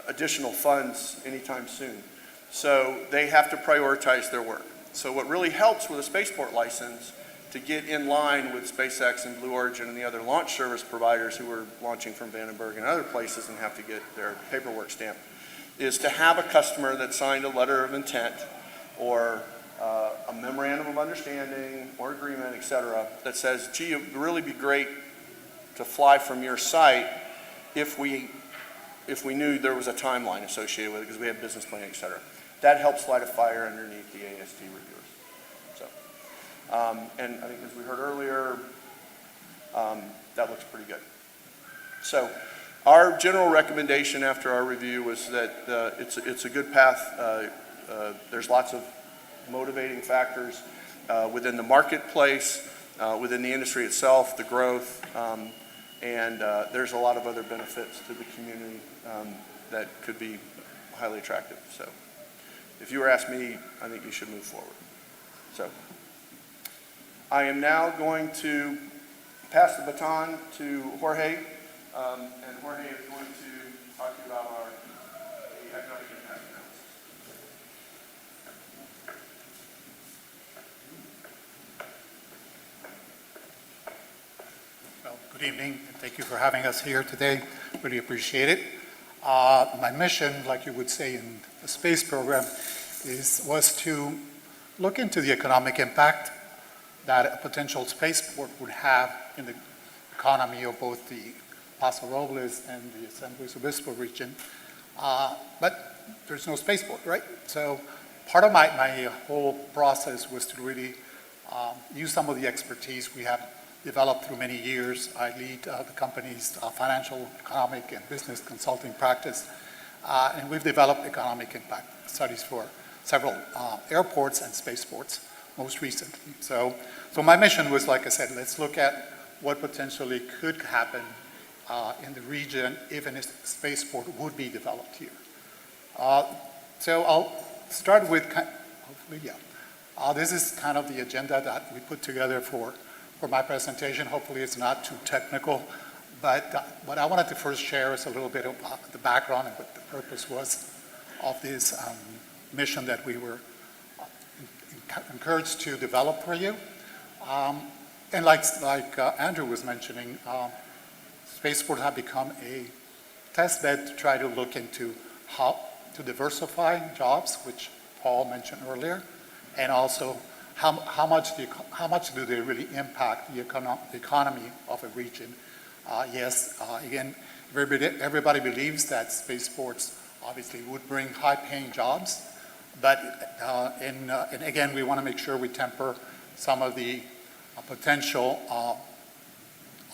Speaker 9: additional funds anytime soon. So they have to prioritize their work. So what really helps with a spaceport license to get in line with SpaceX and Blue Origin and the other launch service providers who are launching from Vandenberg and other places and have to get their paperwork stamped, is to have a customer that signed a letter of intent or a memorandum of understanding or agreement, et cetera, that says, gee, it would really be great to fly from your site if we knew there was a timeline associated with it because we have business planning, et cetera. That helps light a fire underneath the AST reviewers. So, and I think as we heard earlier, that looks pretty good. So our general recommendation after our review was that it's a good path. There's lots of motivating factors within the marketplace, within the industry itself, the growth, and there's a lot of other benefits to the community that could be highly attractive. So if you were asked me, I think you should move forward. So I am now going to pass the baton to Jorge, and Jorge is going to talk to you about our economic impact analysis.
Speaker 10: Well, good evening, and thank you for having us here today. Really appreciate it. My mission, like you would say in the space program, was to look into the economic impact that a potential spaceport would have in the economy of both the Paso Robles and the San Luis Obispo region. But there's no spaceport, right? So part of my whole process was to really use some of the expertise we have developed through many years. I lead the company's financial, economic, and business consulting practice. And we've developed economic impact studies for several airports and spaceports most recently. So my mission was, like I said, let's look at what potentially could happen in the region if a spaceport would be developed here. So I'll start with, hopefully, this is kind of the agenda that we put together for my presentation. Hopefully it's not too technical, but what I wanted to first share is a little bit of the background and what the purpose was of this mission that we were encouraged to develop for you. And like Andrew was mentioning, spaceport have become a test bed to try to look into how to diversify jobs, which Paul mentioned earlier, and also how much do they really impact the economy of a region. Yes, again, everybody believes that spaceports obviously would bring high-paying jobs, but and again, we want to make sure we temper some of the potential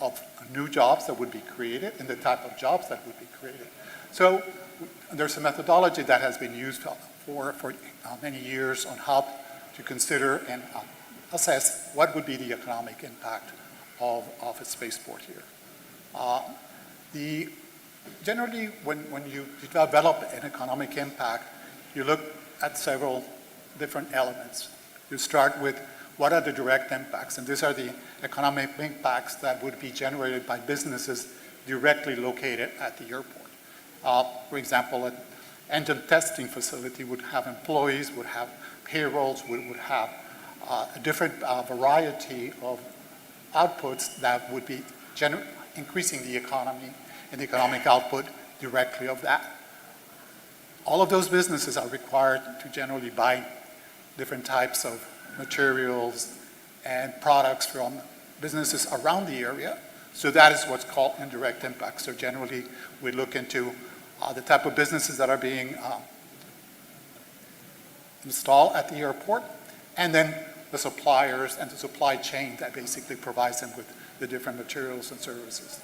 Speaker 10: of new jobs that would be created and the type of jobs that would be created. So there's a methodology that has been used for many years on how to consider and assess what would be the economic impact of a spaceport here. Generally, when you develop an economic impact, you look at several different elements. You start with what are the direct impacts, and these are the economic impacts that would be generated by businesses directly located at the airport. For example, an engine testing facility would have employees, would have payrolls, would have a different variety of outputs that would be increasing the economy and the economic output directly of that. All of those businesses are required to generally buy different types of materials and products from businesses around the area. So that is what's called indirect impact. So generally, we look into the type of businesses that are being installed at the airport, and then the suppliers and the supply chain that basically provides them with the different materials and services.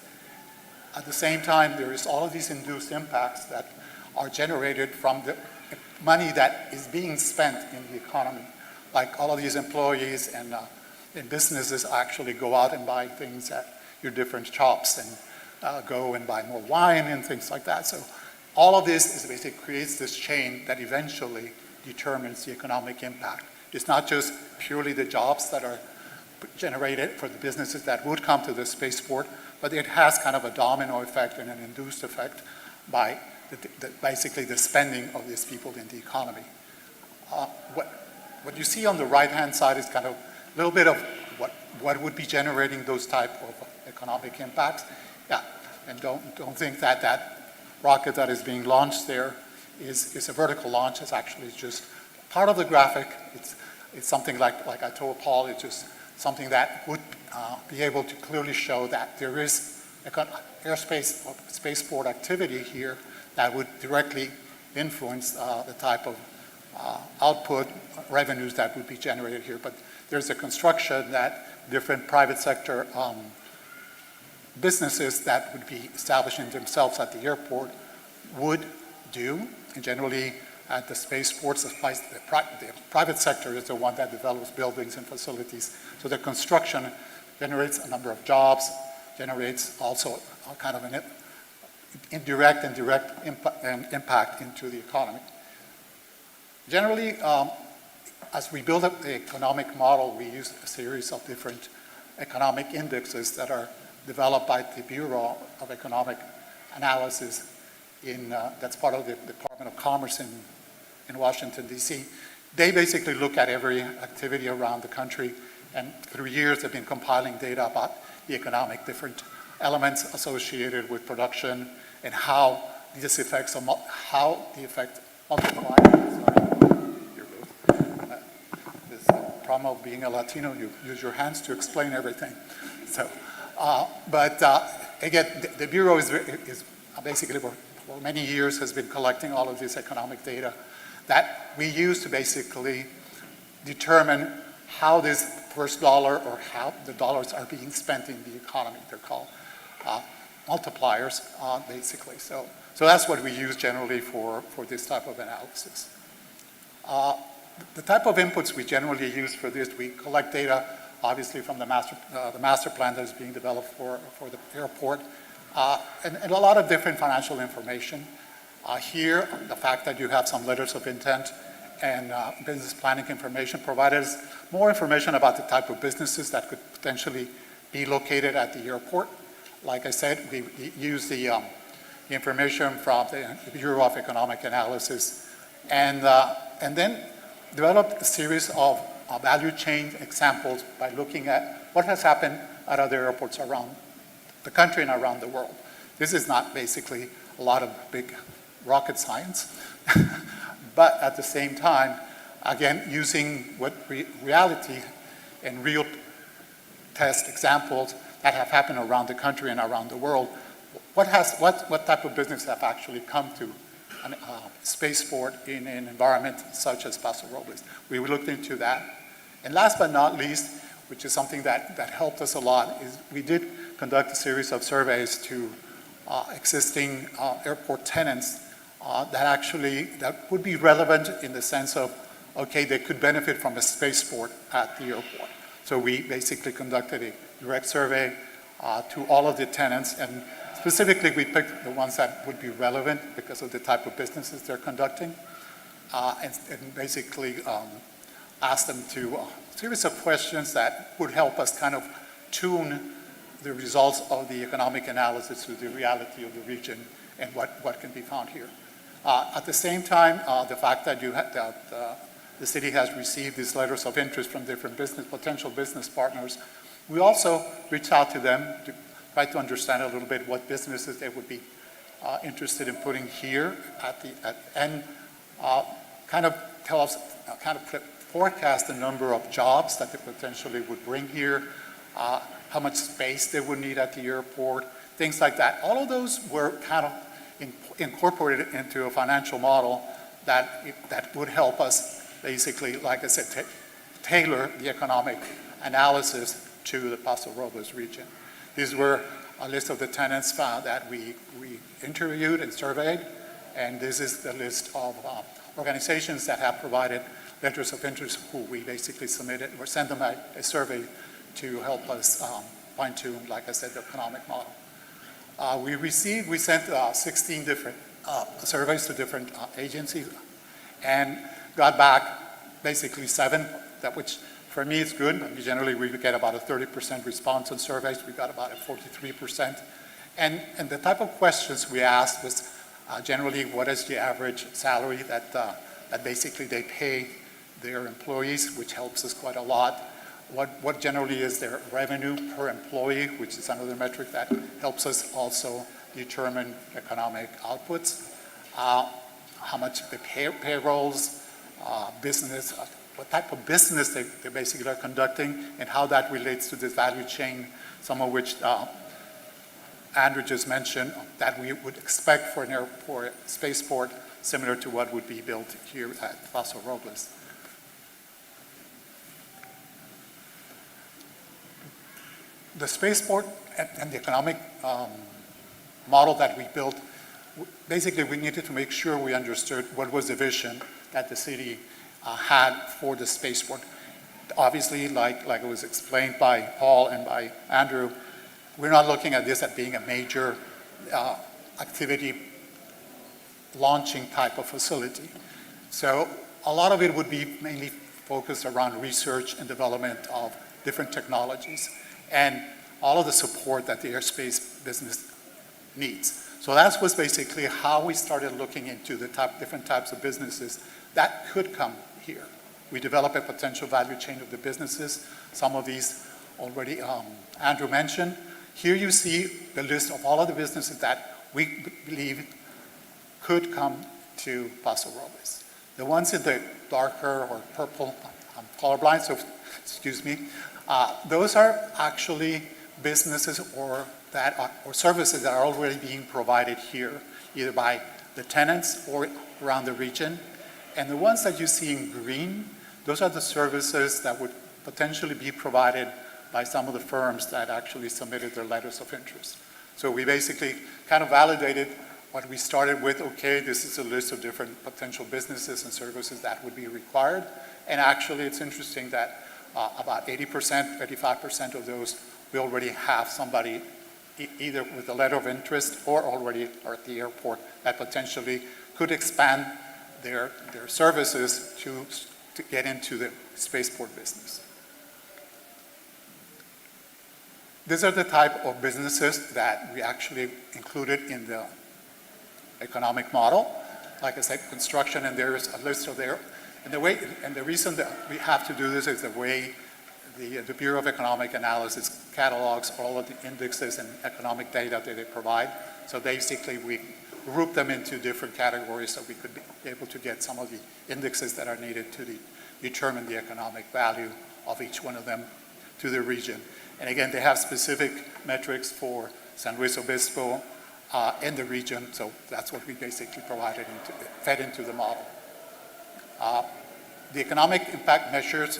Speaker 10: At the same time, there is all of these induced impacts that are generated from the money that is being spent in the economy. Like all of these employees and businesses actually go out and buy things at your different shops and go and buy more wine and things like that. So all of this is basically creates this chain that eventually determines the economic impact. It's not just purely the jobs that are generated for the businesses that would come to the spaceport, but it has kind of a domino effect and an induced effect by basically the spending of these people in the economy. What you see on the right-hand side is kind of a little bit of what would be generating those type of economic impacts. Yeah, and don't think that rocket that is being launched there is a vertical launch. It's actually just part of the graphic. It's something like I told Paul, it's just something that would be able to clearly show that there is airspace or spaceport activity here that would directly influence the type of output revenues that would be generated here. But there's a construction that different private sector businesses that would be establishing themselves at the airport would do. And generally at the spaceports, the private sector is the one that develops buildings and facilities. So the construction generates a number of jobs, generates also kind of an indirect and direct impact into the economy. Generally, as we build up the economic model, we use a series of different economic indexes that are developed by the Bureau of Economic Analysis that's part of the Department of Commerce in Washington, D.C. They basically look at every activity around the country, and through years they've been compiling data about the economic different elements associated with production and how this affects how the effect multiplies. This problem of being a Latino, you use your hands to explain everything. So, again, the Bureau is basically for many years has been collecting all of this economic data that we use to basically determine how this first dollar or how the dollars are being spent in the economy. They're called multipliers, basically. So that's what we use generally for this type of analysis. The type of inputs we generally use for this, we collect data, obviously, from the master plan that is being developed for the airport, and a lot of different financial information. Here, the fact that you have some letters of intent and business planning information provided us more information about the type of businesses that could potentially be located at the airport. Like I said, we use the information from the Bureau of Economic Analysis and then developed a series of value chain examples by looking at what has happened at other airports around the country and around the world. This is not basically a lot of big rocket science, but at the same time, again, using what reality and real test examples that have happened around the country and around the world. What type of business have actually come to spaceport in an environment such as Paso Robles? We looked into that. And last but not least, which is something that helped us a lot, is we did conduct a series of surveys to existing airport tenants that would be relevant in the sense of, okay, they could benefit from a spaceport at the airport. So we basically conducted a direct survey to all of the tenants, and specifically we picked the ones that would be relevant because of the type of businesses they're conducting, and basically asked them to a series of questions that would help us kind of tune the results of the economic analysis to the reality of the region and what can be found here. At the same time, the fact that the city has received these letters of interest from different potential business partners, we also reached out to them to try to understand a little bit what businesses they would be interested in putting here and kind of tell us, kind of forecast the number of jobs that they potentially would bring here, how much space they would need at the airport, things like that. All of those were kind of incorporated into a financial model that would help us basically, like I said, tailor the economic analysis to the Paso Robles region. These were a list of the tenants that we interviewed and surveyed, and this is the list of organizations that have provided letters of interest who we basically submitted or sent them a survey to help us fine-tune, like I said, the economic model. We sent 16 different surveys to different agencies and got back basically 7, which for me is good. Generally, we get about a 30% response on surveys. We got about a 43%. And the type of questions we asked was generally, what is the average salary that basically they pay their employees, which helps us quite a lot. What generally is their revenue per employee, which is another metric that helps us also determine economic outputs. How much the payrolls, business, what type of business they basically are conducting, and how that relates to this value chain, some of which Andrew just mentioned, that we would expect for an airport, spaceport, similar to what would be built here at Paso Robles. The spaceport and the economic model that we built, basically we needed to make sure we understood what was the vision that the city had for the spaceport. Obviously, like it was explained by Paul and by Andrew, we're not looking at this as being a major activity launching type of facility. So a lot of it would be mainly focused around research and development of different technologies and all of the support that the airspace business needs. So that was basically how we started looking into the different types of businesses that could come here. We developed a potential value chain of the businesses. Some of these already Andrew mentioned. Here you see the list of all of the businesses that we believe could come to Paso Robles. The ones in the darker or purple, I'm colorblind, so excuse me, those are actually businesses or services that are already being provided here, either by the tenants or around the region. And the ones that you see in green, those are the services that would potentially be provided by some of the firms that actually submitted their letters of interest. So we basically kind of validated what we started with. Okay, this is a list of different potential businesses and services that would be required. And actually, it's interesting that about 80%, 85% of those, we already have somebody either with a letter of interest or already are at the airport that potentially could expand their services to get into the spaceport business. These are the type of businesses that we actually included in the economic model. Like I said, construction, and there is a list of there. And the reason that we have to do this is the way the Bureau of Economic Analysis catalogs all of the indexes and economic data that they provide. So basically, we group them into different categories so we could be able to get some of the indexes that are needed to determine the economic value of each one of them to the region. And again, they have specific metrics for San Luis Obispo and the region, so that's what we basically fed into the model. The economic impact measures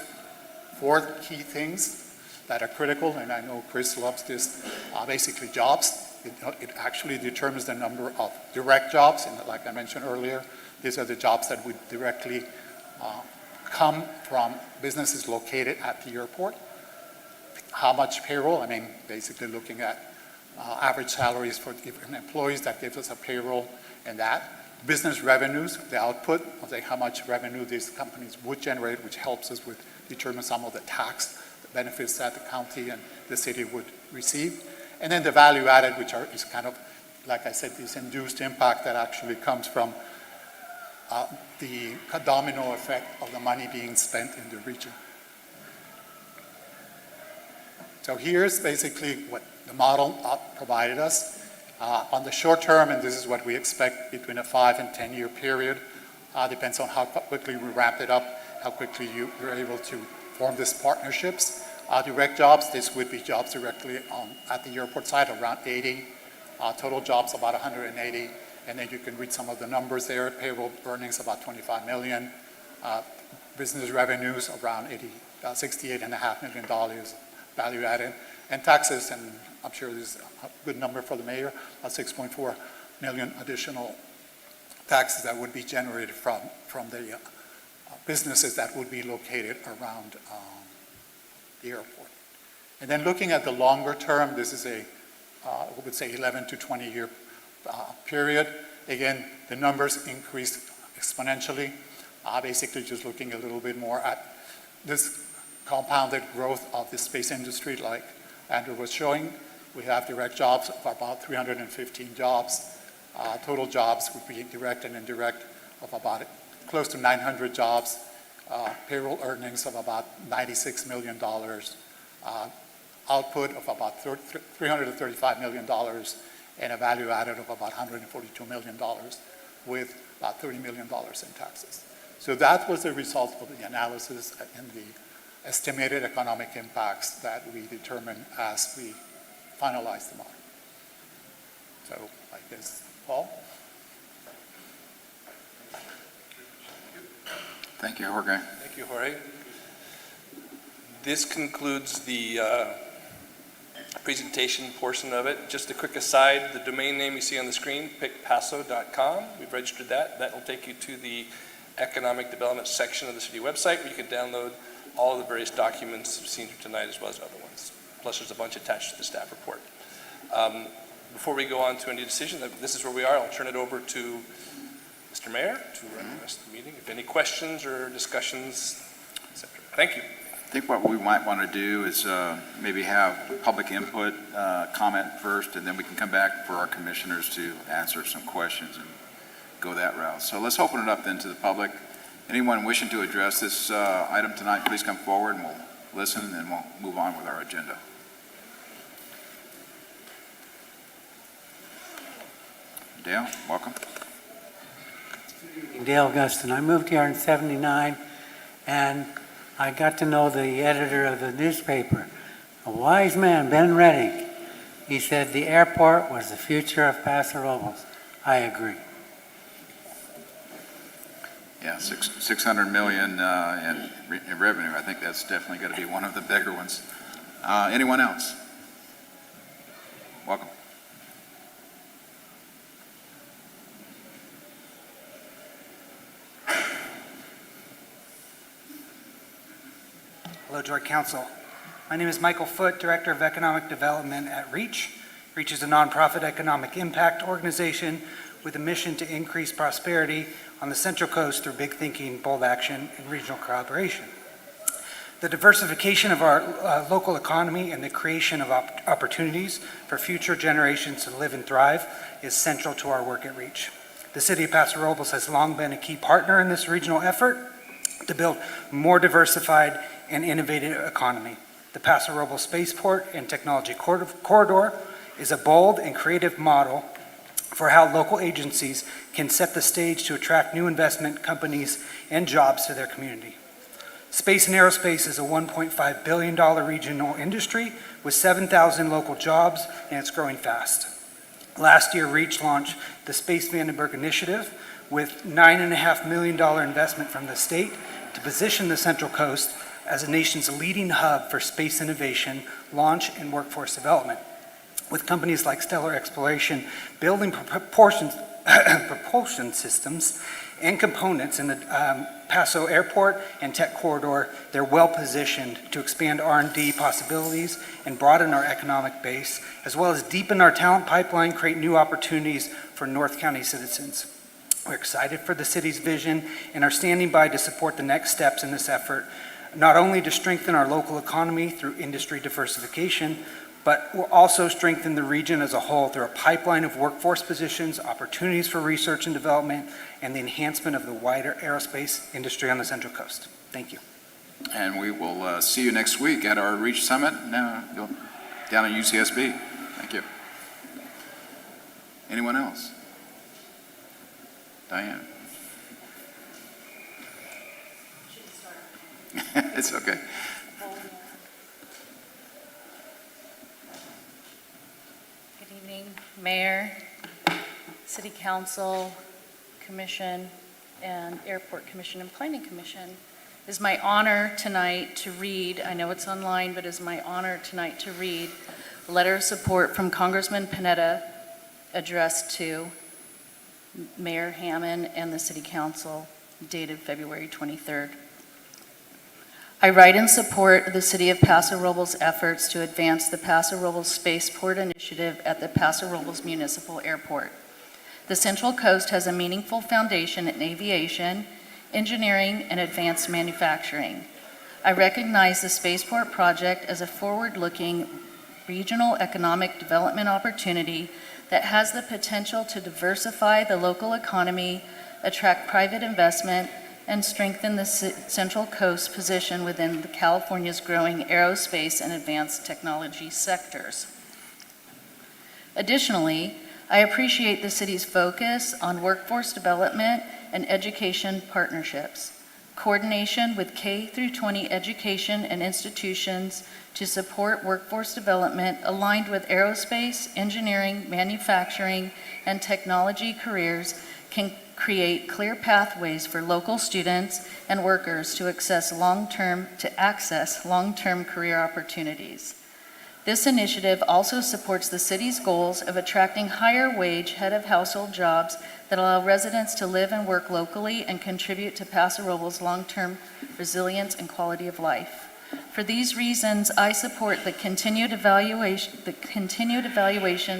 Speaker 10: 4 key things that are critical, and I know Chris loves this, basically jobs. It actually determines the number of direct jobs, and like I mentioned earlier, these are the jobs that would directly come from businesses located at the airport. How much payroll? I mean, basically looking at average salaries for different employees, that gives us a payroll and that. Business revenues, the output, like how much revenue these companies would generate, which helps us with determine some of the tax benefits that the county and the city would receive. And then the value added, which is kind of, like I said, this induced impact that actually comes from the domino effect of the money being spent in the region. So here's basically what the model provided us. On the short term, and this is what we expect between a 5 and 10 year period, depends on how quickly we ramp it up, how quickly you're able to form these partnerships. Direct jobs, this would be jobs directly at the airport side, around 80. Total jobs about 180, and then you can read some of the numbers there. Payroll earnings about 25 million. Business revenues around $68.5 million value added. And taxes, and I'm sure this is a good number for the mayor, 6.4 million additional taxes that would be generated from the businesses that would be located around the airport. And then looking at the longer term, this is we would say 11 to 20 year period. Again, the numbers increase exponentially. Basically just looking a little bit more at this compounded growth of the space industry like Andrew was showing. We have direct jobs of about 315 jobs. Total jobs would be direct and indirect of about close to 900 jobs. Payroll earnings of about $96 million. Output of about $335 million, and a value added of about $142 million with about $30 million in taxes. So that was the result of the analysis and the estimated economic impacts that we determined as we finalized the model. So I guess, Paul?
Speaker 4: Thank you, Jorge.
Speaker 6: Thank you, Jorge. This concludes the presentation portion of it. Just a quick aside, the domain name you see on the screen, pickpaso.com. We've registered that. That will take you to the economic development section of the city website where you can download all of the various documents you've seen here tonight as well as other ones. Plus there's a bunch attached to the staff report. before we go on to any decision, this is where we are. I'll turn it over to Mr. Mayor to run the rest of the meeting. If any questions or discussions, etc. Thank you.
Speaker 4: I think what we might want to do is maybe have public input, comment first, and then we can come back for our commissioners to answer some questions and go that route. So let's open it up then to the public. Anyone wishing to address this item tonight, please come forward and we'll listen and then we'll move on with our agenda. Dale, welcome.
Speaker 11: Dale Guston. I moved here in '79, and I got to know the editor of the newspaper, a wise man, Ben Redding. He said the airport was the future of Paso Robles. I agree.
Speaker 4: Yeah, 600 million in revenue. I think that's definitely got to be one of the bigger ones. Anyone else? Welcome.
Speaker 12: Hello, Joint Council. My name is Michael Foote, Director of Economic Development at REACH. REACH is a nonprofit economic impact organization with a mission to increase prosperity on the Central Coast through big thinking, bold action, and regional collaboration. The diversification of our local economy and the creation of opportunities for future generations to live and thrive is central to our work at REACH. The City of Paso Robles has long been a key partner in this regional effort to build more diversified and innovative economy. The Paso Robles Spaceport and Technology Corridor is a bold and creative model for how local agencies can set the stage to attract new investment companies and jobs to their community. Space and aerospace is a $1.5 billion regional industry with 7,000 local jobs, and it's growing fast. Last year, REACH launched the Space Vandenberg Initiative with $9.5 million investment from the state to position the Central Coast as the nation's leading hub for space innovation, launch, and workforce development, with companies like Stellar Exploration building propulsion systems and components in the Paso Airport and Tech Corridor. They're well positioned to expand R&D possibilities and broaden our economic base, as well as deepen our talent pipeline, create new opportunities for North County citizens. We're excited for the city's vision and are standing by to support the next steps in this effort, not only to strengthen our local economy through industry diversification, but will also strengthen the region as a whole through a pipeline of workforce positions, opportunities for research and development, and the enhancement of the wider aerospace industry on the Central Coast. Thank you.
Speaker 4: And we will see you next week at our REACH Summit down at UCSB. Thank you. Anyone else? Diane. It's okay.
Speaker 13: Good evening, Mayor, City Council, Commission, and Airport Commission and Planning Commission. It is my honor tonight to read, I know it's online, but it is my honor tonight to read a letter of support from Congressman Panetta addressed to Mayor Hammond and the City Council dated February 23rd. I write in support of the City of Paso Robles' efforts to advance the Paso Robles Spaceport Initiative at the Paso Robles Municipal Airport. The Central Coast has a meaningful foundation in aviation, engineering, and advanced manufacturing. I recognize the Spaceport project as a forward-looking regional economic development opportunity that has the potential to diversify the local economy, attract private investment, and strengthen the Central Coast position within California's growing aerospace and advanced technology sectors. Additionally, I appreciate the city's focus on workforce development and education partnerships, coordination with K-12 education and institutions to support workforce development aligned with aerospace, engineering, manufacturing, and technology careers can create clear pathways for local students and workers to access long-term career opportunities. This initiative also supports the city's goals of attracting higher wage head of household jobs that allow residents to live and work locally and contribute to Paso Robles' long-term resilience and quality of life. For these reasons, I support the continued evaluation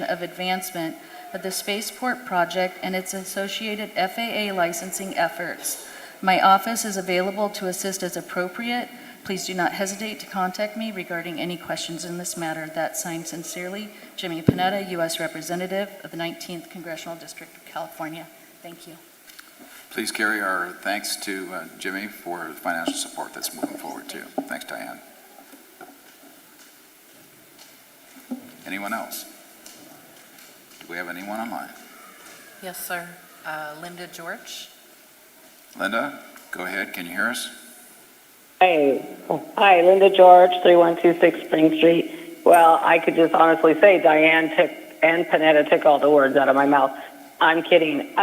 Speaker 13: of advancement of the Spaceport project and its associated FAA licensing efforts. My office is available to assist as appropriate. Please do not hesitate to contact me regarding any questions in this matter. That signed sincerely, Jimmy Panetta, U.S. Representative of the 19th Congressional District of California. Thank you.
Speaker 4: Please carry our thanks to Jimmy for the financial support that's moving forward too. Thanks, Diane. Anyone else? Do we have anyone online?
Speaker 1: Yes, sir. Linda George.
Speaker 4: Linda, go ahead. Can you hear us?
Speaker 14: Hi, Linda George, 3126 Spring Street. Well, I could just honestly say Diane and Panetta took all the words out of my mouth. I'm kidding.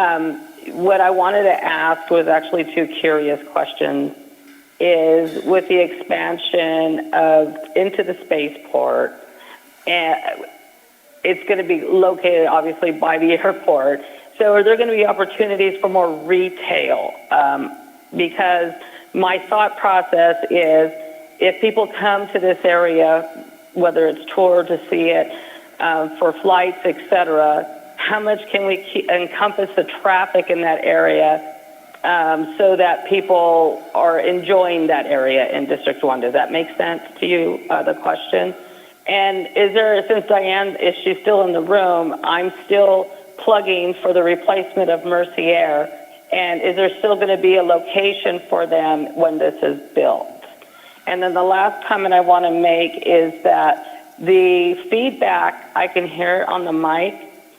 Speaker 14: What I wanted to ask was actually two curious questions. Is with the expansion into the spaceport, and it's going to be located obviously by the airport. So are there going to be opportunities for more retail? Because my thought process is if people come to this area, whether it's tour to see it, for flights, etc., how much can we encompass the traffic in that area so that people are enjoying that area in District 1? Does that make sense to you, the question? And is there, since Diane, if she's still in the room, I'm still plugging for the replacement of Mercier, and is there still going to be a location for them when this is built? And then the last comment I want to make is that the feedback I can hear on the mic,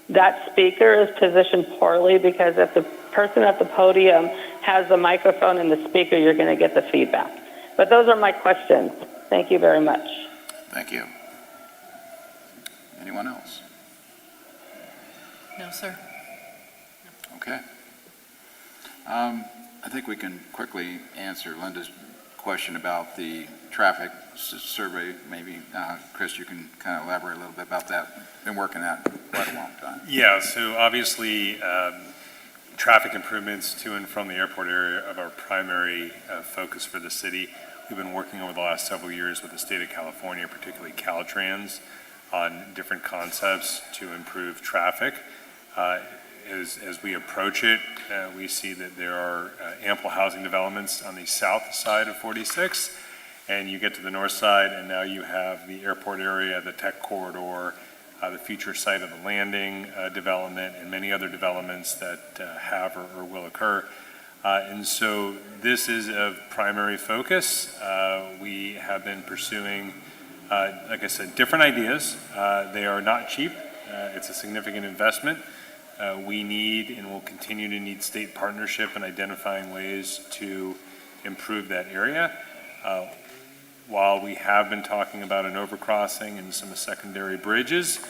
Speaker 14: that speaker is positioned poorly, because if the person at the podium has the microphone and the speaker, you're going to get the feedback. But those are my questions. Thank you very much.
Speaker 4: Thank you. Anyone else?
Speaker 1: No, sir.
Speaker 4: Okay. I think we can quickly answer Linda's question about the traffic survey. Maybe, Chris, you can kind of elaborate a little bit about that. Been working that quite a long time.
Speaker 5: Yeah, so obviously, traffic improvements to and from the airport area of our primary focus for the city. We've been working over the last several years with the state of California, particularly Caltrans, on different concepts to improve traffic. As we approach it, we see that there are ample housing developments on the south side of 46, and you get to the north side, and now you have the airport area, the tech corridor, the future site of the landing development, and many other developments that have or will occur. And so this is of primary focus. We have been pursuing, like I said, different ideas. They are not cheap. It's a significant investment. We need and will continue to need state partnership in identifying ways to improve that area. While we have been talking about an overcrossing and some secondary bridges,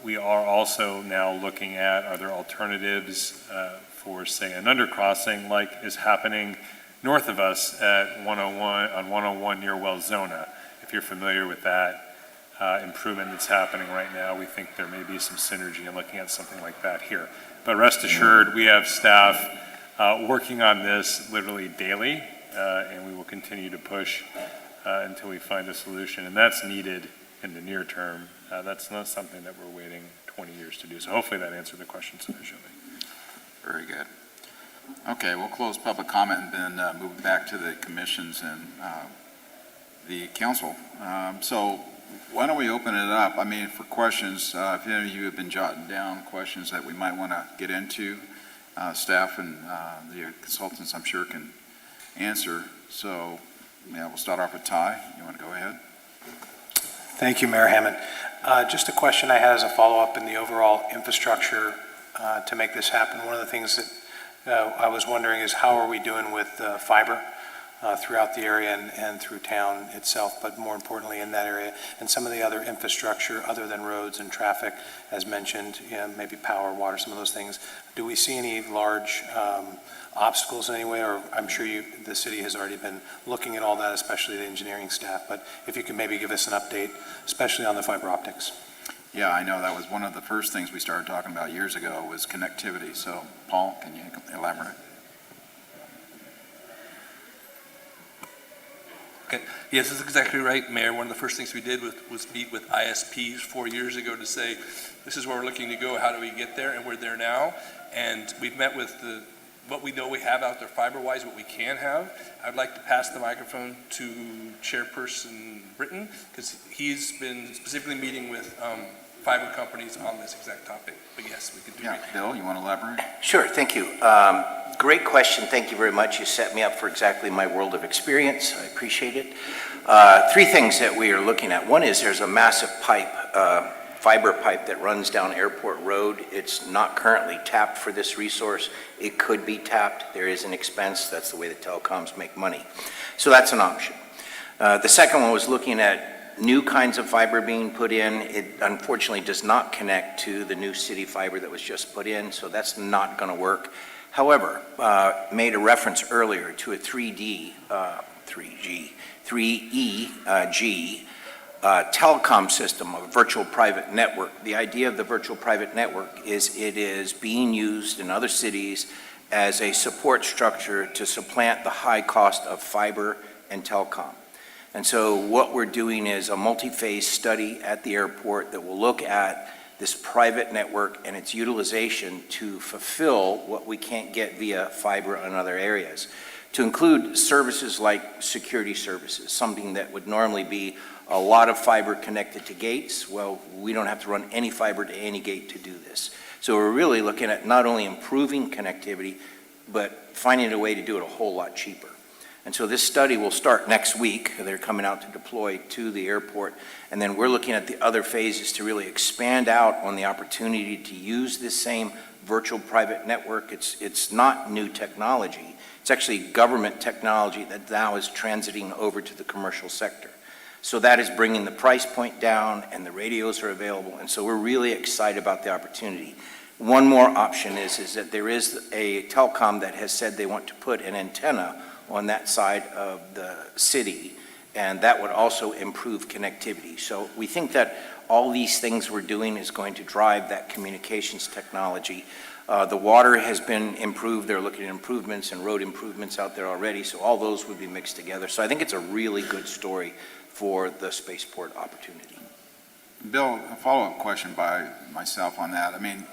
Speaker 5: we are also now looking at, are there alternatives for, say, an undercrossing like is happening north of us at 101 near Welzona. If you're familiar with that improvement that's happening right now, we think there may be some synergy in looking at something like that here. But rest assured, we have staff working on this literally daily, and we will continue to push until we find a solution. And that's needed in the near term. That's not something that we're waiting 20 years to do. So hopefully that answered the question sufficiently.
Speaker 4: Very good. Okay, we'll close public comment and then move back to the commissions and the council. So why don't we open it up? I mean, for questions, if any of you have been jotting down questions that we might want to get into, staff and the consultants, I'm sure, can answer. So, yeah, we'll start off with Ty. You want to go ahead?
Speaker 15: Thank you, Mayor Hammond. Just a question I had as a follow-up in the overall infrastructure to make this happen. One of the things that I was wondering is how are we doing with fiber throughout the area and through town itself, but more importantly in that area, and some of the other infrastructure other than roads and traffic, as mentioned, maybe power, water, some of those things. Do we see any large obstacles in any way, or I'm sure the city has already been looking at all that, especially the engineering staff, but if you could maybe give us an update, especially on the fiber optics.
Speaker 4: Yeah, I know that was one of the first things we started talking about years ago was connectivity. So, Paul, can you elaborate?
Speaker 6: Okay. Yes, that's exactly right, Mayor. One of the first things we did was meet with ISPs 4 years ago to say, this is where we're looking to go, how do we get there, and we're there now. And we've met with what we know we have out there fiber-wise, what we can have. I'd like to pass the microphone to Chairperson Britton, because he's been specifically meeting with fiber companies on this exact topic. But yes, we could do it.
Speaker 4: Bill, you want to elaborate?
Speaker 8: Sure, thank you. Great question. Thank you very much. You set me up for exactly my world of experience. I appreciate it. Three things that we are looking at. One is there's a massive pipe, fiber pipe that runs down Airport Road. It's not currently tapped for this resource. It could be tapped. There is an expense. That's the way the telecoms make money. So that's an option. The second one was looking at new kinds of fiber being put in. It unfortunately does not connect to the new city fiber that was just put in, so that's not going to work. However, made a reference earlier to a 3E telecom system, a virtual private network. The idea of the virtual private network is it is being used in other cities as a support structure to supplant the high cost of fiber and telecom. And so what we're doing is a multi-phase study at the airport that will look at this private network and its utilization to fulfill what we can't get via fiber in other areas, to include services like security services, something that would normally be a lot of fiber connected to gates. Well, we don't have to run any fiber to any gate to do this. So we're really looking at not only improving connectivity, but finding a way to do it a whole lot cheaper. And so this study will start next week. They're coming out to deploy to the airport. And then we're looking at the other phases to really expand out on the opportunity to use this same virtual private network. It's not new technology. It's actually government technology that now is transiting over to the commercial sector. So that is bringing the price point down, and the radios are available. And so we're really excited about the opportunity. One more option is that there is a telecom that has said they want to put an antenna on that side of the city, and that would also improve connectivity. So we think that all these things we're doing is going to drive that communications technology. The water has been improved. They're looking at improvements and road improvements out there already, so all those would be mixed together. So I think it's a really good story for the spaceport opportunity.
Speaker 4: Bill, a follow-up question by myself on that. I mean,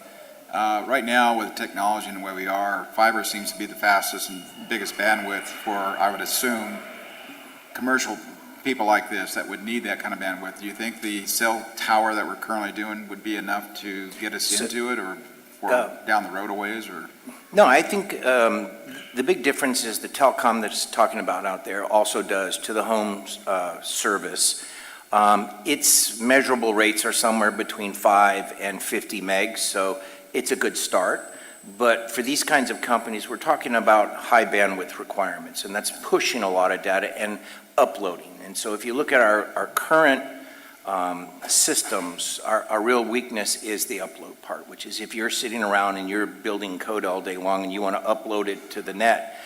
Speaker 4: right now with technology and the way we are, fiber seems to be the fastest and biggest bandwidth for, I would assume, commercial people like this that would need that kind of bandwidth. Do you think the cell tower that we're currently doing would be enough to get us into it, or down the road a ways, or?
Speaker 8: No, I think the big difference is the telecom that's talking about out there also does to the home service. Its measurable rates are somewhere between 5 and 50 megs, so it's a good start. But for these kinds of companies, we're talking about high bandwidth requirements, and that's pushing a lot of data and uploading. And so if you look at our current systems, our real weakness is the upload part, which is if you're sitting around and you're building code all day long and you want to upload it to the net,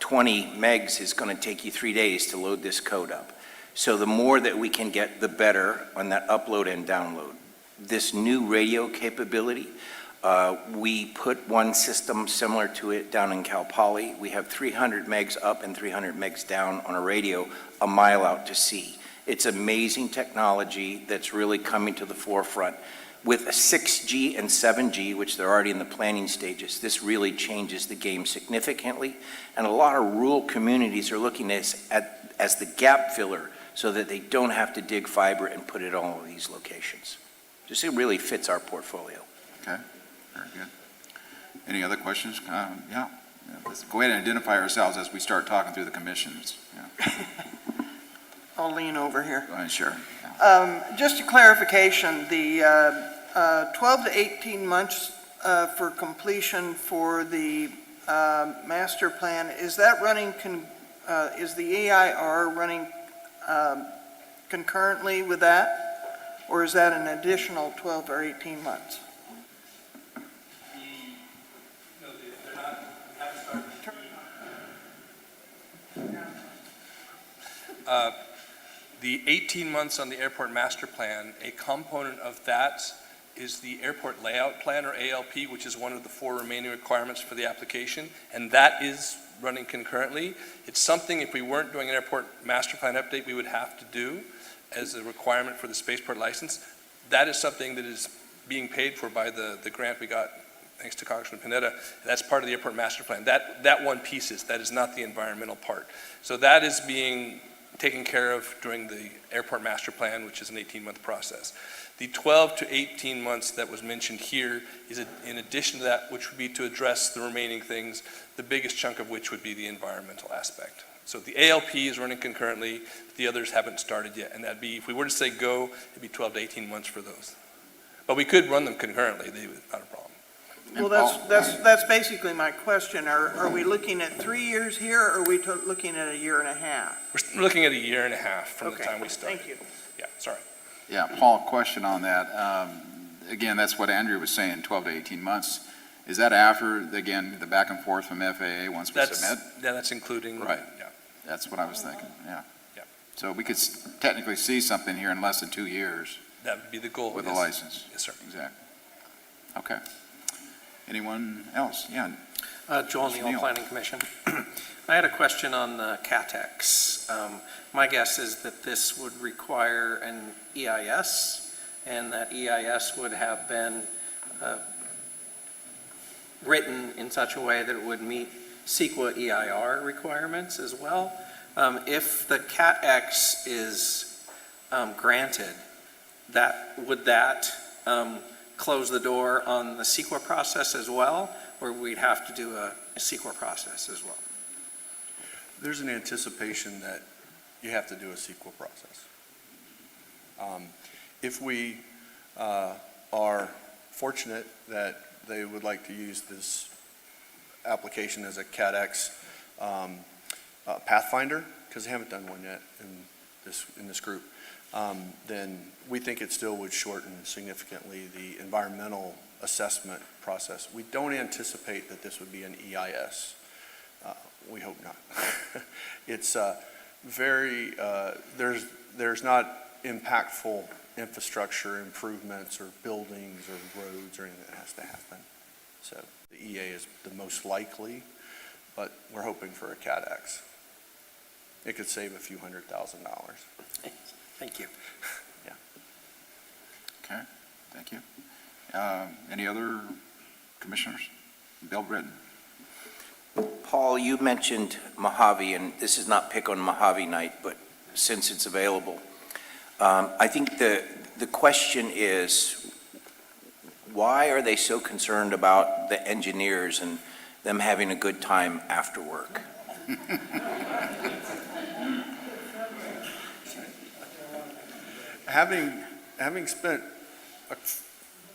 Speaker 8: 20 megs is going to take you 3 days to load this code up. So the more that we can get, the better on that upload and download. This new radio capability, we put one system similar to it down in Cal Poly. We have 300 megs up and 300 megs down on a radio a mile out to sea. It's amazing technology that's really coming to the forefront. With a 6G and 7G, which they're already in the planning stages, this really changes the game significantly. And a lot of rural communities are looking at as the gap filler so that they don't have to dig fiber and put it on all of these locations. Just it really fits our portfolio.
Speaker 4: Okay, very good. Any other questions? Yeah. Let's go ahead and identify ourselves as we start talking through the commissions. Yeah.
Speaker 3: I'll lean over here.
Speaker 4: Go ahead, sure.
Speaker 3: Just a clarification, the 12 to 18 months for completion for the master plan, is that running, is the EIR running concurrently with that? Or is that an additional 12 or 18 months?
Speaker 6: The 18 months on the airport master plan, a component of that is the airport layout plan, or ALP, which is one of the 4 remaining requirements for the application, and that is running concurrently. It's something, if we weren't doing an airport master plan update, we would have to do as a requirement for the spaceport license. That is something that is being paid for by the grant we got, thanks to Congressman Panetta. That's part of the airport master plan. That one piece that is not the environmental part. So that is being taken care of during the airport master plan, which is an 18-month process. The 12 to 18 months that was mentioned here is in addition to that, which would be to address the remaining things, the biggest chunk of which would be the environmental aspect. So the ALP is running concurrently, the others haven't started yet, and that'd be, if we were to say go, it'd be 12 to 18 months for those. But we could run them concurrently, not a problem.
Speaker 3: Well, that's basically my question. Are we looking at 3 years here, or are we looking at a year and a half?
Speaker 6: We're looking at a year and a half from the time we started.
Speaker 3: Thank you.
Speaker 6: Yeah, sorry.
Speaker 4: Yeah, Paul, question on that. Again, that's what Andrew was saying, 12 to 18 months. Is that after, again, the back and forth from FAA once we submit?
Speaker 6: Yeah, that's including.
Speaker 4: Right.
Speaker 6: Yeah.
Speaker 4: That's what I was thinking, yeah.
Speaker 6: Yeah.
Speaker 4: So we could technically see something here in less than 2 years
Speaker 6: That would be the goal.
Speaker 4: with a
Speaker 6: yes.
Speaker 4: license.
Speaker 6: Yes, sir.
Speaker 4: Exactly. Okay. Anyone else? Yeah.
Speaker 16: Joel
Speaker 4: Mr.
Speaker 16: Neal,
Speaker 4: Neal.
Speaker 16: Planning Commission. I had a question on the CATEX. My guess is that this would require an EIS, and that EIS would have been written in such a way that it would meet CEQA EIR requirements as well. If the CATEX is granted, would that close the door on the CEQA process as well, or we'd have to do a CEQA process as well?
Speaker 9: There's an anticipation that you have to do a CEQA process. If we are fortunate that they would like to use this application as a CATEX pathfinder, because they haven't done one yet in this group, then we think it still would shorten significantly the environmental assessment process. We don't anticipate that this would be an EIS. We hope not. It's there's not impactful infrastructure improvements or buildings or roads or anything that has to happen. So the EA is the most likely, but we're hoping for a CATEX. It could save a few $100,000.
Speaker 16: Thank you.
Speaker 9: Yeah.
Speaker 4: Okay, thank you. Any other commissioners? Bill Britton.
Speaker 8: Paul, you mentioned Mojave, and this is not pick on Mojave night, but since it's available, I think the question is, why are they so concerned about the engineers and them having a good time after work?
Speaker 9: Having spent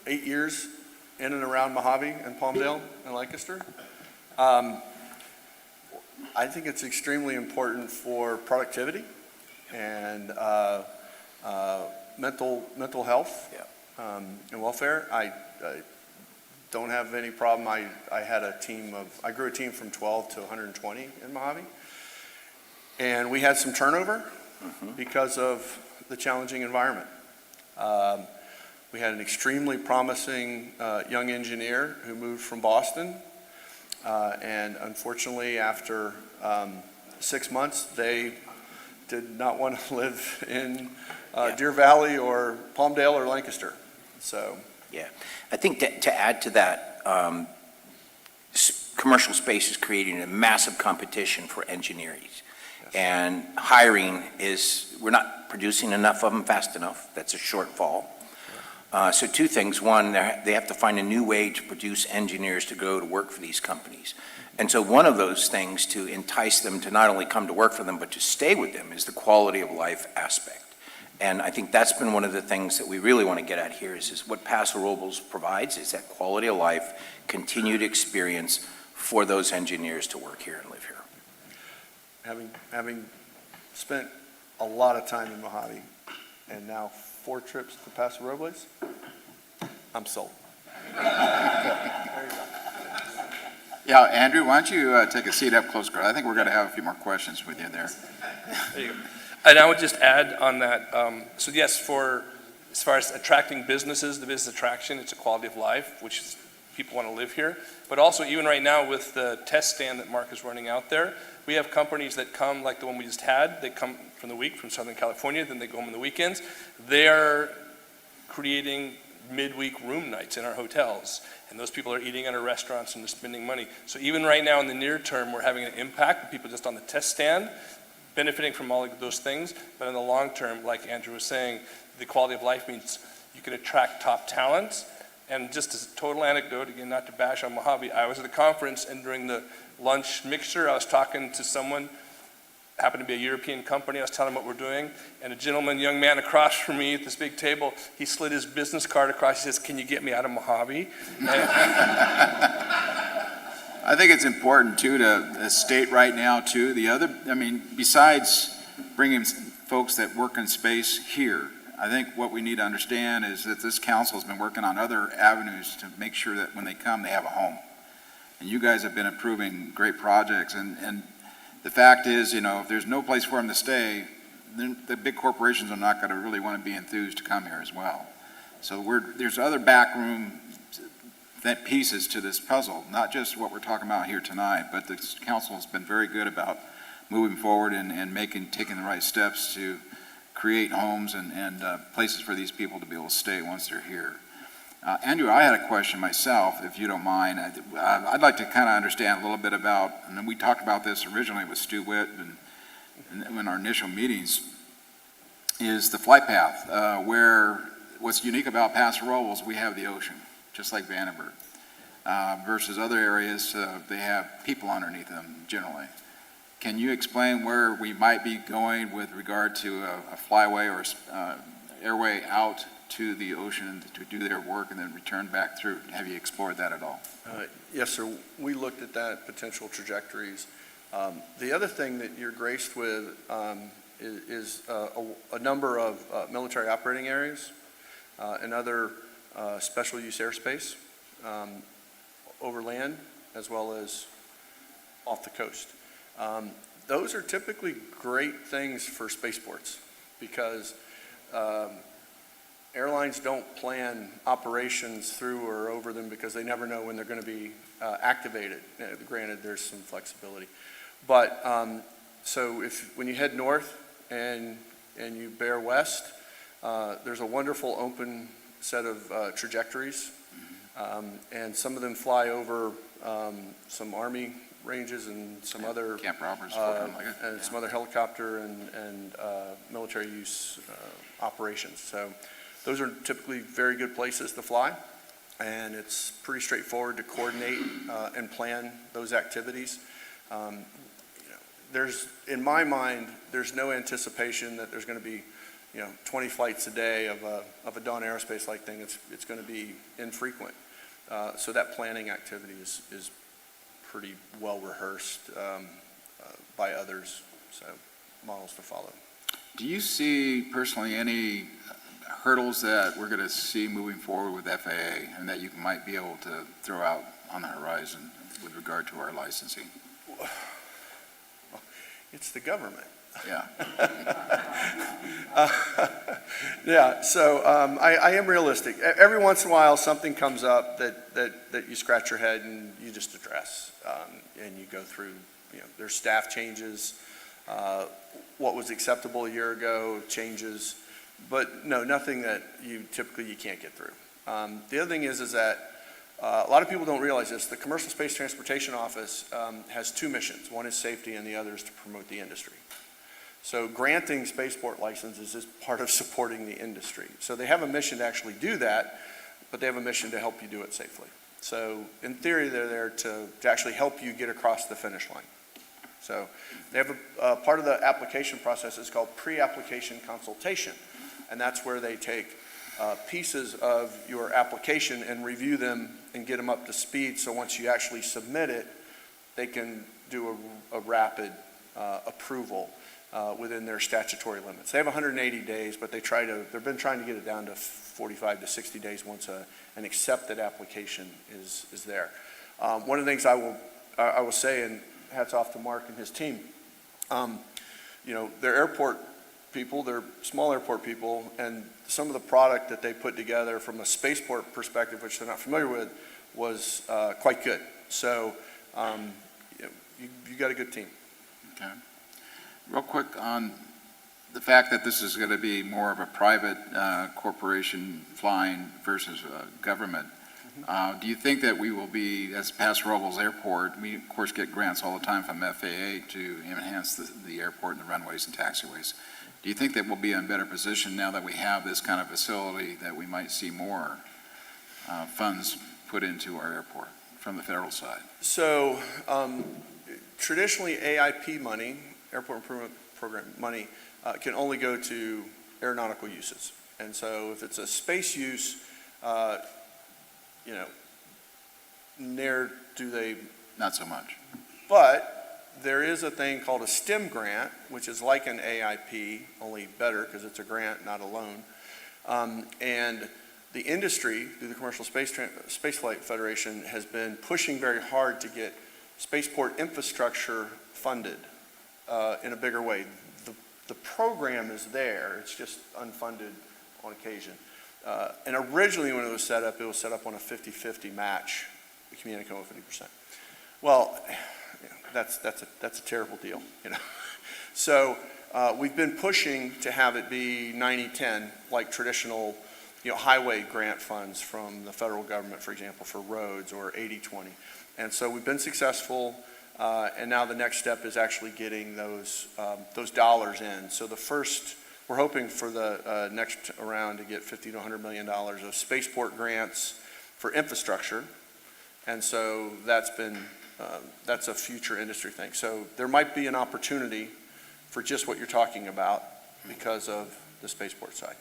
Speaker 9: 8 years in and around Mojave and Palmdale and Lancaster, I think it's extremely important for productivity and mental health and welfare. I don't have any problem. I grew a team from 12 to 120 in Mojave, and we had some turnover because of the challenging environment. We had an extremely promising young engineer who moved from Boston, and unfortunately after 6 months they did not want to live in Deer Valley or Palmdale or Lancaster. So
Speaker 8: yeah, I think to add to that, commercial space is creating a massive competition for engineers. Yes. And hiring we're not producing enough of them fast enough. That's a shortfall. So two things. One, they have to find a new way to produce engineers to go to work for these companies. And so one of those things to entice them to not only come to work for them, but to stay with them is the quality of life aspect. And I think that's been one of the things that we really want to get at here is what Paso Robles provides is that quality of life, continued experience for those engineers to work here and live here.
Speaker 9: Having spent a lot of time in Mojave and now 4 trips to Paso Robles, I'm sold.
Speaker 4: Yeah, Andrew, why don't you take a seat up close? I think we're going to have a few more questions with you there.
Speaker 6: There you go. And I would just add on that, so yes, as far as attracting businesses, the business attraction, it's a quality of life, which is people want to live here. But also, even right now with the test stand that Mark is running out there, we have companies that come, like the one we just had, they come from the week from Southern California, then they go home on the weekends. They're creating midweek room nights in our hotels, and those people are eating at our restaurants and they're spending money. So even right now in the near term, we're having an impact, people just on the test stand, benefiting from all of those things, but in the long term, like Andrew was saying, the quality of life means you can attract top talent. And just as a total anecdote, again, not to bash on Mojave, I was at a conference, and during the lunch mixture, I was talking to someone, happened to be a European company, I was telling them what we're doing, and a gentleman, young man across from me at this big table, he slid his business card across, he says, "Can you get me out of Mojave?"
Speaker 4: I think it's important too to state right now too, besides bringing folks that work in space here, I think what we need to understand is that this council has been working on other avenues to make sure that when they come, they have a home. And you guys have been approving great projects, and the fact is, if there's no place for them to stay, then the big corporations are not gonna really wanna be enthused to come here as well. So there's other backroom pieces to this puzzle, not just what we're talking about here tonight, but the council has been very good about moving forward and taking the right steps to create homes and places for these people to be able to stay once they're here. Andrew, I had a question myself, if you don't mind. I'd like to kind of understand a little bit about, and then we talked about this originally with Stu Witt and in our initial meetings, is the flight path, where what's unique about Paso Robles, we have the ocean, just like Vandenberg, versus other areas, they have people underneath them generally. Can you explain where we might be going with regard to a flyway or airway out to the ocean to do their work and then return back through? Have you explored that at all?
Speaker 9: Yes, sir. We looked at that, potential trajectories. The other thing that you're graced with is a number of military operating areas and other special use airspace over land as well as off the coast. Those are typically great things for spaceports because airlines don't plan operations through or over them because they never know when they're going to be activated. Granted, there's some flexibility. But so when you head north and you bear west, there's a wonderful open set of trajectories. And some of them fly over some Army ranges and some other
Speaker 4: Camp Roberts,
Speaker 9: and some other helicopter and military use operations. So those are typically very good places to fly, and it's pretty straightforward to coordinate and plan those activities. In my mind, there's no anticipation that there's going to be 20 flights a day of a Dawn Aerospace like thing. It's going to be infrequent. So that planning activity is pretty well rehearsed by others, so models to follow.
Speaker 4: Do you see personally any hurdles that we're going to see moving forward with FAA and that you might be able to throw out on the horizon with regard to our licensing?
Speaker 9: It's the government.
Speaker 4: Yeah.
Speaker 9: Yeah, so I am realistic. Every once in a while, something comes up that you scratch your head and you just address, and you go through, there's staff changes, what was acceptable a year ago changes, but no, nothing that you can't get through. The other thing is that a lot of people don't realize this. The Commercial Space Transportation Office has two missions. One is safety and the other is to promote the industry. So granting spaceport licenses is part of supporting the industry. So they have a mission to actually do that, but they have a mission to help you do it safely. So in theory, they're there to actually help you get across the finish line. So they have a part of the application process is called pre-application consultation. And that's where they take pieces of your application and review them and get them up to speed. So once you actually submit it, they can do a rapid approval within their statutory limits. They have 180 days, but they've been trying to get it down to 45 to 60 days once an accepted application is there. One of the things I will say, and hats off to Mark and his team, they're airport people, they're small airport people, and some of the product that they put together from a spaceport perspective, which they're not familiar with, was quite good. So you got a good team.
Speaker 4: Okay. Real quick on the fact that this is going to be more of a private corporation flying versus government. Do you think that we will be, as Paso Robles Airport, we of course get grants all the time from FAA to enhance the airport and the runways and taxiways. Do you think that we'll be in a better position now that we have this kind of facility that we might see more funds put into our airport from the federal side?
Speaker 9: So traditionally AIP money, Airport Improvement Program money, can only go to aeronautical uses. And so if it's a space use, ne'er do they.
Speaker 4: Not so much.
Speaker 9: But there is a thing called a STEM grant, which is like an AIP, only better because it's a grant, not a loan. And the industry, through the Commercial Spaceflight Federation, has been pushing very hard to get spaceport infrastructure funded in a bigger way. The program is there, it's just unfunded on occasion. And originally when it was set up on a 50-50 match, the Communico of 50%. Well, that's a terrible deal, So we've been pushing to have it be 90-10, like traditional, highway grant funds from the federal government, for example, for roads, or 80-20. And so we've been successful, and now the next step is actually getting those dollars in. So we're hoping for the next round to get $50 to $100 million of spaceport grants for infrastructure. And so that's a future industry thing. So there might be an opportunity for just what you're talking about because of the spaceport side.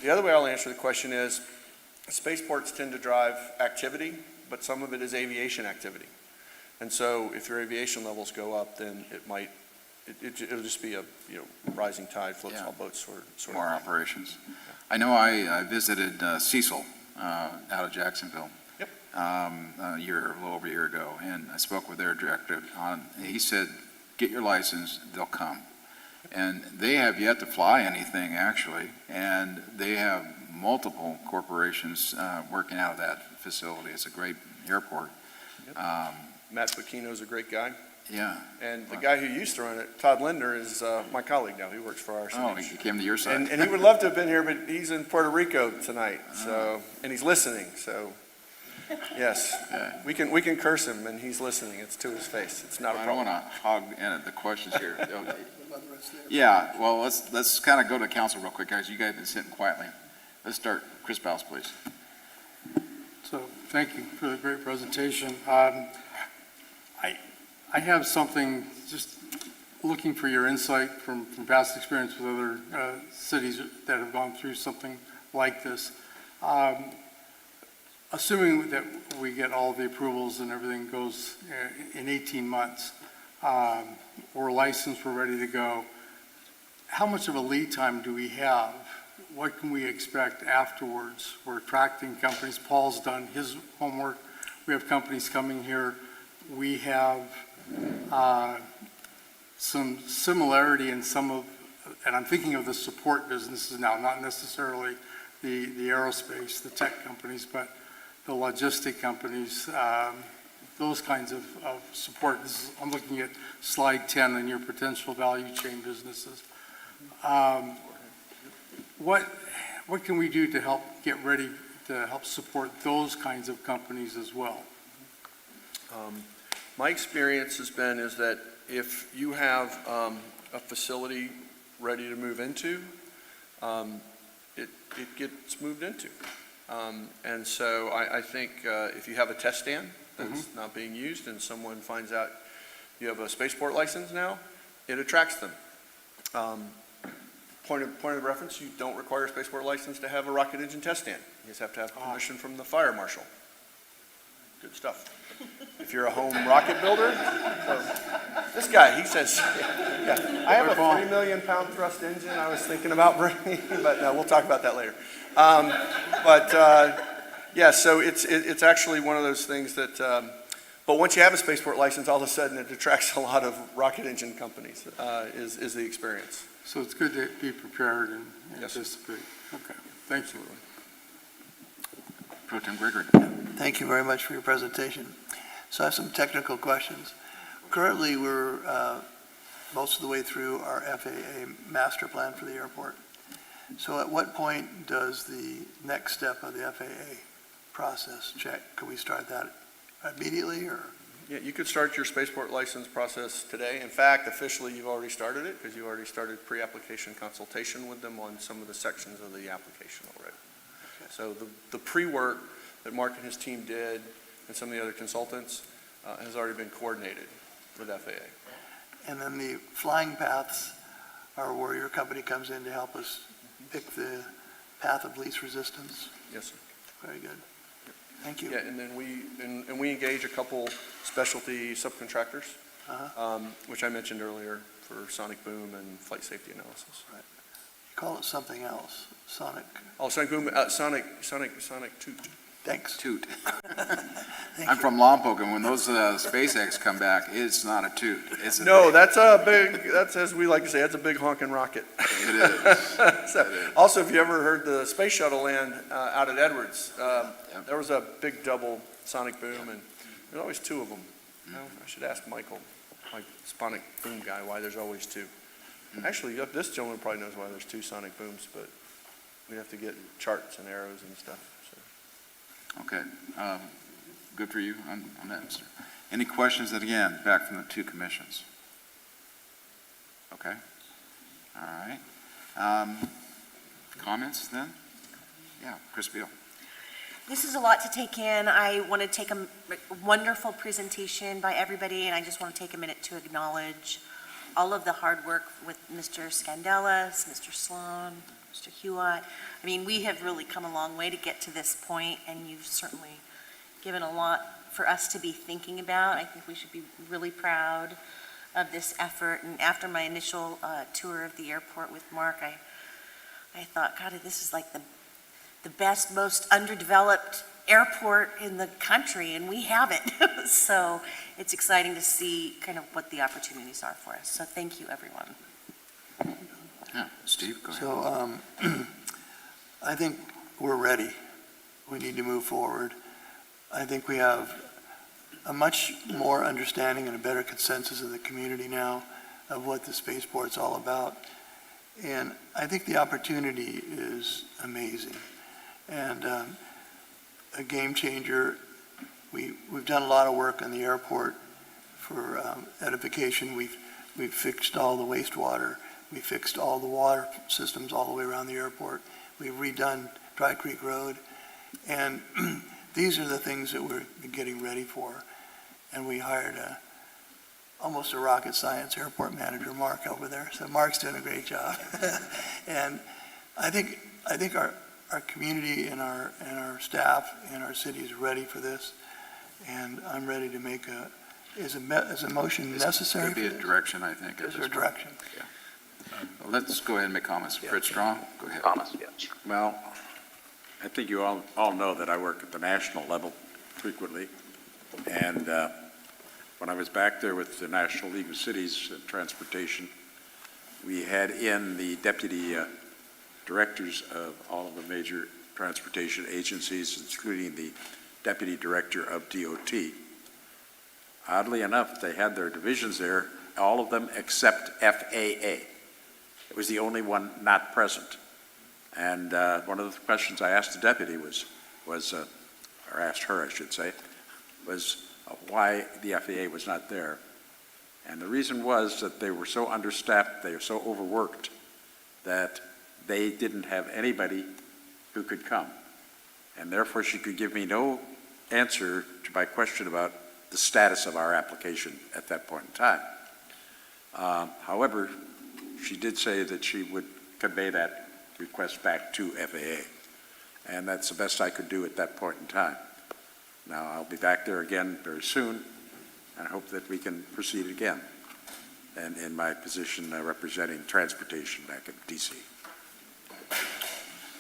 Speaker 9: The other way I'll answer the question is, spaceports tend to drive activity, but some of it is aviation activity. And so if your aviation levels go up, then it'll just be a rising tide floats all boats sort of.
Speaker 4: More operations. I know I visited Cecil out of Jacksonville.
Speaker 9: Yep.
Speaker 4: A little over a year ago, and I spoke with their director he said, get your license, they'll come. And they have yet to fly anything, actually, and they have multiple corporations working out of that facility. It's a great airport.
Speaker 9: Yep. Matt Bacchino's a great guy.
Speaker 4: Yeah.
Speaker 9: And the guy who used to run it, Todd Lindner, is my colleague now. He works for our city.
Speaker 4: Oh, he came to your side.
Speaker 9: And he would love to have been here, but he's in Puerto Rico tonight, and he's listening, so. Yes, we can curse him, and he's listening. It's to his face. It's not a problem.
Speaker 4: I don't want to hog in the questions here. Yeah, well, let's kind of go to council real quick, guys. You guys have been sitting quietly. Let's start. Chris Bowles, please.
Speaker 17: So, thank you for the great presentation. I have something, just looking for your insight from past experience with other cities that have gone through something like this. Assuming that we get all the approvals and everything goes in 18 months, we're licensed, we're ready to go, how much of a lead time do we have? What can we expect afterwards? We're attracting companies. Paul's done his homework. We have companies coming here. We have some similarity in some of, and I'm thinking of the support businesses now, not necessarily the aerospace, the tech companies, but the logistic companies, those kinds of support. I'm looking at slide 10 on your potential value chain businesses. What can we do to help get ready to help support those kinds of companies as well?
Speaker 9: My experience is that if you have a facility ready to move into, it gets moved into. And so I think if you have a test stand that's not being used and someone finds out you have a spaceport license now, it attracts them. Point of reference, you don't require a spaceport license to have a rocket engine test stand. You just have to have permission from the fire marshal. Good stuff. If you're a home rocket builder, this guy, he says, yeah, I have a 3 million pound thrust engine I was thinking about bringing, but no, we'll talk about that later. Yeah, so it's actually one of those things that, but once you have a spaceport license, all of a sudden it attracts a lot of rocket engine companies, is the experience.
Speaker 17: So it's good to be prepared and anticipate. Okay, thank you.
Speaker 4: Pro Tem Gregory.
Speaker 3: Thank you very much for your presentation. So I have some technical questions. Currently, we're most of the way through our FAA master plan for the airport. So at what point does the next step of the FAA process check? Can we start that immediately, or?
Speaker 9: Yeah, you could start your spaceport license process today. In fact, officially, you've already started it because you already started pre-application consultation with them on some of the sections of the application already. So the pre-work that Mark and his team did and some of the other consultants has already been coordinated with FAA.
Speaker 3: And then the flying paths are where your company comes in to help us pick the path of least resistance?
Speaker 9: Yes, sir.
Speaker 3: Very good. Thank you.
Speaker 9: Yeah, and then we engage a couple specialty subcontractors, which I mentioned earlier for sonic boom and flight safety analysis.
Speaker 3: Right. You call it something else, sonic.
Speaker 9: Oh, sonic boom, sonic toot.
Speaker 3: Thanks.
Speaker 4: Toot. I'm from Lompoc, and when those SpaceX come back, it's not a toot. It's a
Speaker 9: No, that's as we like to say, that's a big honking rocket.
Speaker 4: It is.
Speaker 9: Also, if you ever heard the space shuttle land out at Edwards, there was a big double sonic boom, and there's always two of them. I should ask Michael, my sonic boom guy, why there's always two. Actually, this gentleman probably knows why there's two sonic booms, but we have to get charts and arrows and stuff.
Speaker 4: Okay, good for you on that, Mr. Any questions, that again, back from the two commissions? Okay, all right. Comments then? Yeah, Chris Beal.
Speaker 18: This is a lot to take in. I want to take a wonderful presentation by everybody, and I just want to take a minute to acknowledge all of the hard work with Mr. Scandelas, Mr. Sloan, Mr. Hewitt. I mean, we have really come a long way to get to this point, and you've certainly given a lot for us to be thinking about. I think we should be really proud of this effort. And after my initial tour of the airport with Mark, I thought, God, this is like the best, most underdeveloped airport in the country, and we have it. So it's exciting to see kind of what the opportunities are for us. So thank you, everyone.
Speaker 4: Yeah, Steve, go ahead.
Speaker 3: So I think we're ready. We need to move forward. I think we have a much more understanding and a better consensus of the community now of what the spaceport's all about. And I think the opportunity is amazing. And a game changer. We've done a lot of work on the airport for edification. We've fixed all the wastewater. We fixed all the water systems all the way around the airport. We've redone Dry Creek Road. And these are the things that we're getting ready for. And we hired almost a rocket science airport manager, Mark, over there. So Mark's doing a great job. And I think our community and our staff and our city is ready for this. And I'm ready to make is a motion necessary?
Speaker 4: Could be a direction, I think.
Speaker 3: Is there a direction?
Speaker 4: Yeah. Let's go ahead and make comments. Fred Strong, go ahead.
Speaker 19: Comments, yes. Well, I think you all know that I work at the national level frequently. And when I was back there with the National League of Cities and Transportation, we had in the deputy directors of all of the major transportation agencies, including the deputy director of DOT. Oddly enough, they had their divisions there, all of them except FAA. It was the only one not present. And one of the questions I asked the deputy was or asked her, I should say, was why the FAA was not there. And the reason was that they were so understaffed, they were so overworked, that they didn't have anybody who could come. And therefore, she could give me no answer to my question about the status of our application at that point in time. However, she did say that she would convey that request back to FAA. And that's the best I could do at that point in time. Now, I'll be back there again very soon, and I hope that we can proceed again. And in my position representing transportation back in DC.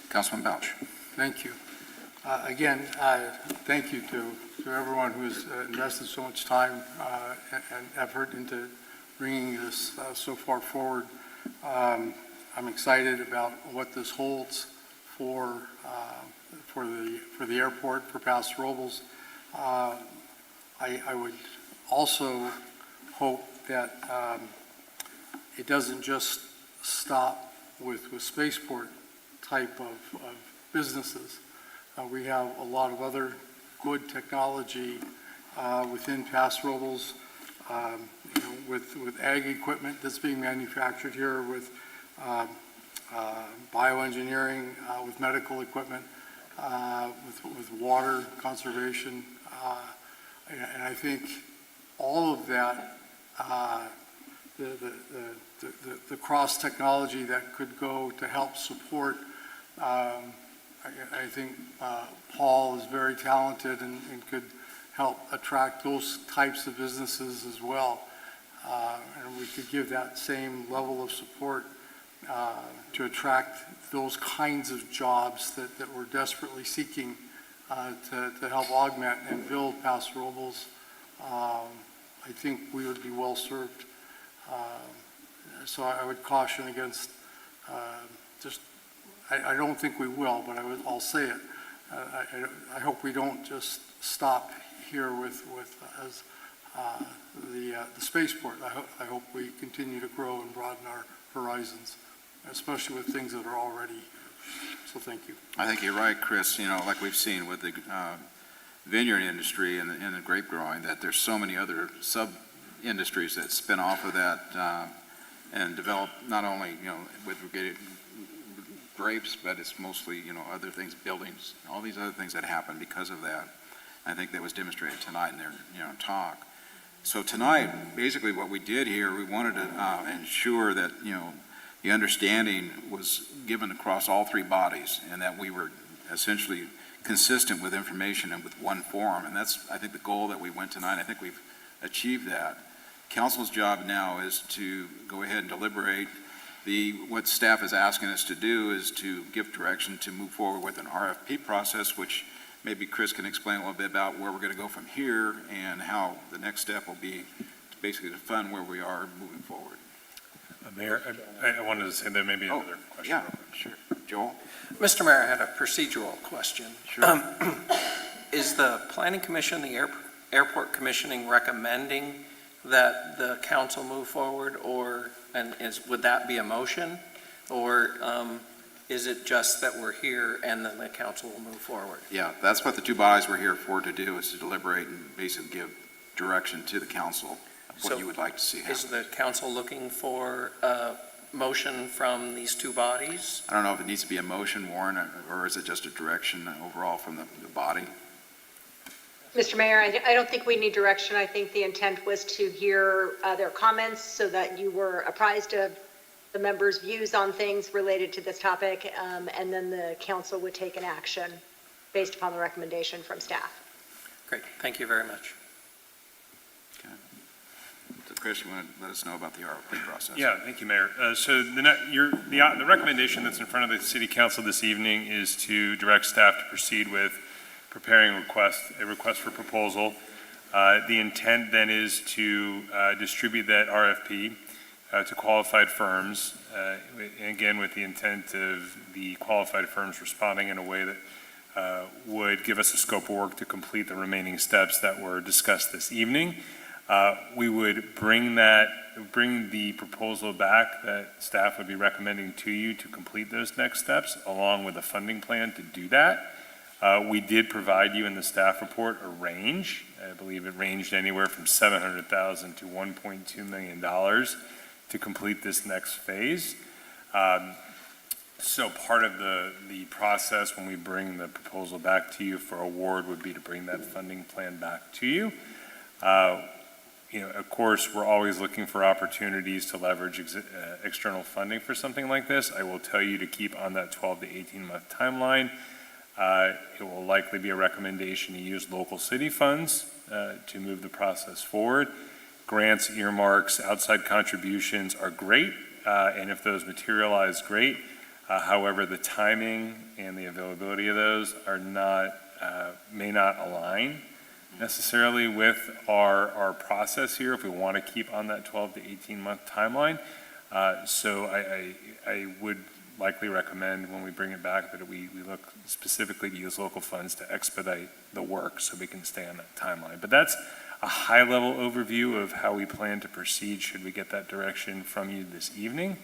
Speaker 4: Councilman Bouch.
Speaker 17: Thank you. Again, thank you to everyone who's invested so much time and effort into bringing this so far forward. I'm excited about what this holds for the airport, for Paso Robles. I would also hope that it doesn't just stop with spaceport type of businesses. We have a lot of other good technology within Paso Robles, with ag equipment that's being manufactured here, with bioengineering, with medical equipment, with water conservation. And I think all of that, the cross technology that could go to help support, I think Paul is very talented and could help attract those types of businesses as well. And we could give that same level of support to attract those kinds of jobs that we're desperately seeking to help augment and build Paso Robles. I think we would be well served. So I would caution against I don't think we will, but I'll say it. I hope we don't just stop here with the spaceport. I hope we continue to grow and broaden our horizons, especially with things that are already here. So thank you.
Speaker 4: I think you're right, Chris. Like we've seen with the vineyard industry and the grape growing, that there's so many other sub-industries that spin off of that and develop not only, with grapes, but it's mostly, other things, buildings, all these other things that happen because of that. I think that was demonstrated tonight in their, talk. So tonight, basically what we did here, we wanted to ensure that, the understanding was given across all three bodies and that we were essentially consistent with information and with one forum. And that's, I think, the goal that we went tonight. I think we've achieved that. Council's job now is to go ahead and deliberate. What staff is asking us to do is to give direction to move forward with an RFP process, which maybe Chris can explain a little bit about where we're going to go from here and how the next step will be basically to fund where we are moving forward.
Speaker 5: Mayor, I wanted to say there may be another question.
Speaker 4: Yeah, sure. Joel?
Speaker 16: Mr. Mayor, I had a procedural question.
Speaker 4: Sure.
Speaker 16: Is the Planning Commission, the Airport Commissioning recommending that the council move forward, would that be a motion? Or is it just that we're here and then the council will move forward?
Speaker 4: Yeah, that's what the two bodies were here for to do, is to deliberate and basically give direction to the council of what you would like to see happen.
Speaker 16: Is the council looking for a motion from these two bodies?
Speaker 4: I don't know if it needs to be a motion, Warren, or is it just a direction overall from the body?
Speaker 20: Mr. Mayor, I don't think we need direction. I think the intent was to hear their comments so that you were apprised of the members' views on things related to this topic, and then the council would take an action based upon the recommendation from staff.
Speaker 16: Great, thank you very much.
Speaker 4: Okay. So Chris, you want to let us know about the RFP process?
Speaker 5: Yeah, thank you, Mayor. So the recommendation that's in front of the City Council this evening is to direct staff to proceed with preparing a request for proposal. The intent then is to distribute that RFP to qualified firms, again with the intent of the qualified firms responding in a way that would give us a scope of work to complete the remaining steps that were discussed this evening. We would bring the proposal back that staff would be recommending to you to complete those next steps, along with a funding plan to do that. We did provide you in the staff report a range. I believe it ranged anywhere from $700,000 to $1.2 million to complete this next phase. So part of the process when we bring the proposal back to you for award would be to bring that funding plan back to you. Of course, we're always looking for opportunities to leverage external funding for something like this. I will tell you to keep on that 12 to 18 month timeline. It will likely be a recommendation to use local city funds to move the process forward. Grants, earmarks, outside contributions are great, and if those materialize, great. However, the timing and the availability of those are may not align necessarily with our process here if we want to keep on that 12 to 18 month timeline. So I would likely recommend when we bring it back that we look specifically to use local funds to expedite the work so we can stay on that timeline. But that's a high-level overview of how we plan to proceed should we get that direction from you this evening.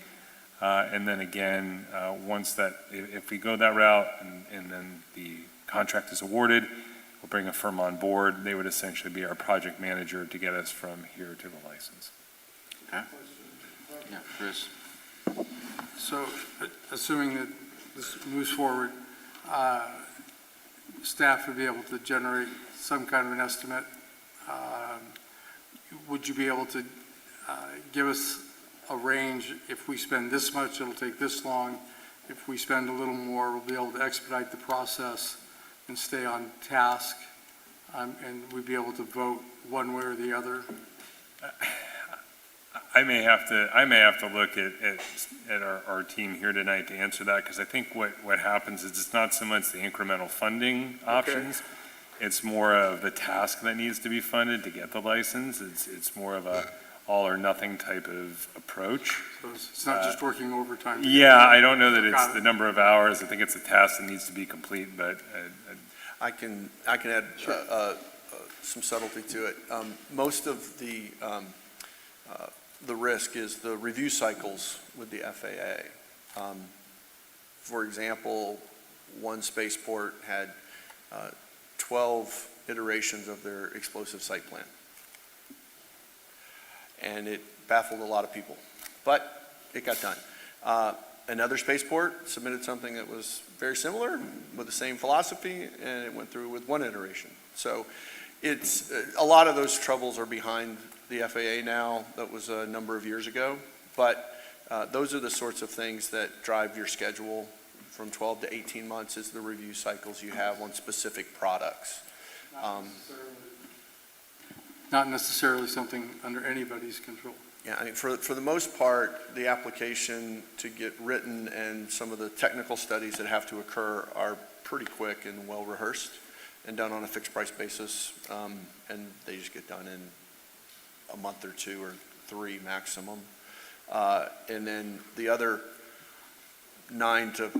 Speaker 5: And then again, once that, if we go that route and then the contract is awarded, we'll bring a firm on board. They would essentially be our project manager to get us from here to the license.
Speaker 4: Okay. Yeah, Chris.
Speaker 17: So, assuming that this moves forward, staff would be able to generate some kind of an estimate. Would you be able to give us a range? If we spend this much, it'll take this long. If we spend a little more, we'll be able to expedite the process and stay on task, and we'd be able to vote one way or the other.
Speaker 5: I may have to look at our team here tonight to answer that, because I think what happens is it's not so much the incremental funding options. It's more of the task that needs to be funded to get the license. It's more of a all or nothing type of approach.
Speaker 17: So it's not just working overtime.
Speaker 5: Yeah, I don't know that it's the number of hours. I think it's a task that needs to be complete, but
Speaker 9: I can add some subtlety to it. Most of the risk is the review cycles with the FAA. For example, one spaceport had 12 iterations of their explosive site plan. And it baffled a lot of people, but it got done. Another spaceport submitted something that was very similar with the same philosophy, and it went through with one iteration. So it's a lot of those troubles are behind the FAA now. That was a number of years ago, but those are the sorts of things that drive your schedule from 12 to 18 months is the review cycles you have on specific products.
Speaker 17: Not necessarily something under anybody's control.
Speaker 9: Yeah, I mean, for the most part, the application to get written and some of the technical studies that have to occur are pretty quick and well rehearsed and done on a fixed price basis, and they just get done in a month or 2 or 3 maximum. And then the other 9 to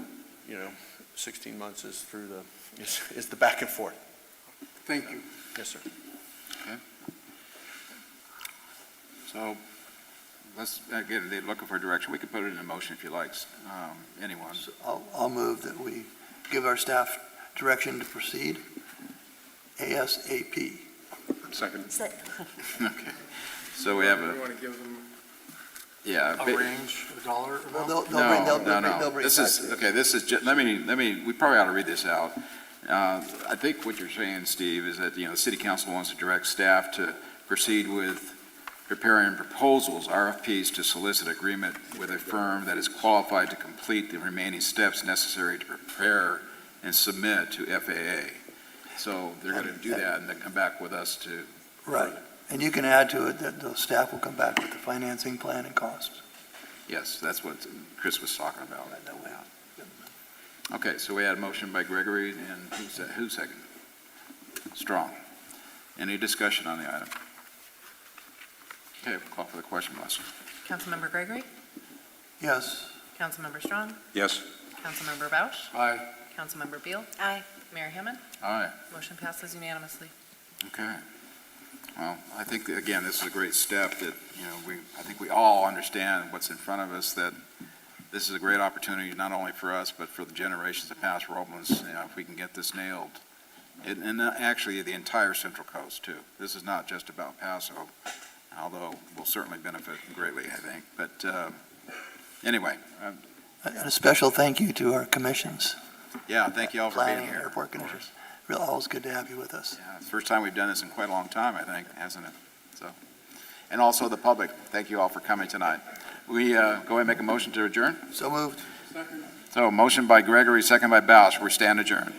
Speaker 9: 16 months is through is the back and forth.
Speaker 17: Thank you.
Speaker 9: Yes, sir.
Speaker 4: Okay. So let's get they're looking for direction. We could put it in a motion if you like. Anyone?
Speaker 21: So I'll move that we give our staff direction to proceed ASAP.
Speaker 4: Second. Okay. So we have
Speaker 17: You want to give them
Speaker 4: a
Speaker 17: range, a dollar amount?
Speaker 21: Well, they'll bring
Speaker 4: This is, okay, this is just, let me, we probably ought to read this out. I think what you're saying, Steve, is that, the city council wants to direct staff to proceed with preparing proposals, RFPs, to solicit agreement with a firm that is qualified to complete the remaining steps necessary to prepare and submit to FAA. So they're going to do that and then come back with us to.
Speaker 21: Right. And you can add to it that the staff will come back with the financing plan and costs.
Speaker 4: Yes, that's what Chris was talking about. Okay, so we had a motion by Gregory, and who's second? Strong. Any discussion on the item? Okay, we'll call for the question, Melissa.
Speaker 1: Councilmember Gregory?
Speaker 21: Yes.
Speaker 1: Councilmember Strong?
Speaker 19: Yes.
Speaker 1: Councilmember Bausch?
Speaker 17: Aye.
Speaker 1: Councilmember Beal?
Speaker 18: Aye.
Speaker 1: Mayor Hammond?
Speaker 4: Aye.
Speaker 1: Motion passes unanimously.
Speaker 4: Okay. Well, I think, again, this is a great step that, I think we all understand what's in front of us, that this is a great opportunity, not only for us, but for the generations that pass Robles, if we can get this nailed. And actually, the entire Central Coast, too. This is not just about Paso, although we'll certainly benefit greatly, I think. But anyway.
Speaker 21: And a special thank you to our commissions.
Speaker 4: Yeah, thank you all for being
Speaker 21: Planning,
Speaker 4: here.
Speaker 21: airport commissioners. Real, always good to have you with us.
Speaker 4: Yeah, it's the first time we've done this in quite a long time, I think, hasn't it? So, and also the public, thank you all for coming tonight. We go ahead and make a motion to adjourn?
Speaker 21: So moved.
Speaker 17: Second.
Speaker 4: So, motion by Gregory, second by Bausch. We stand adjourned.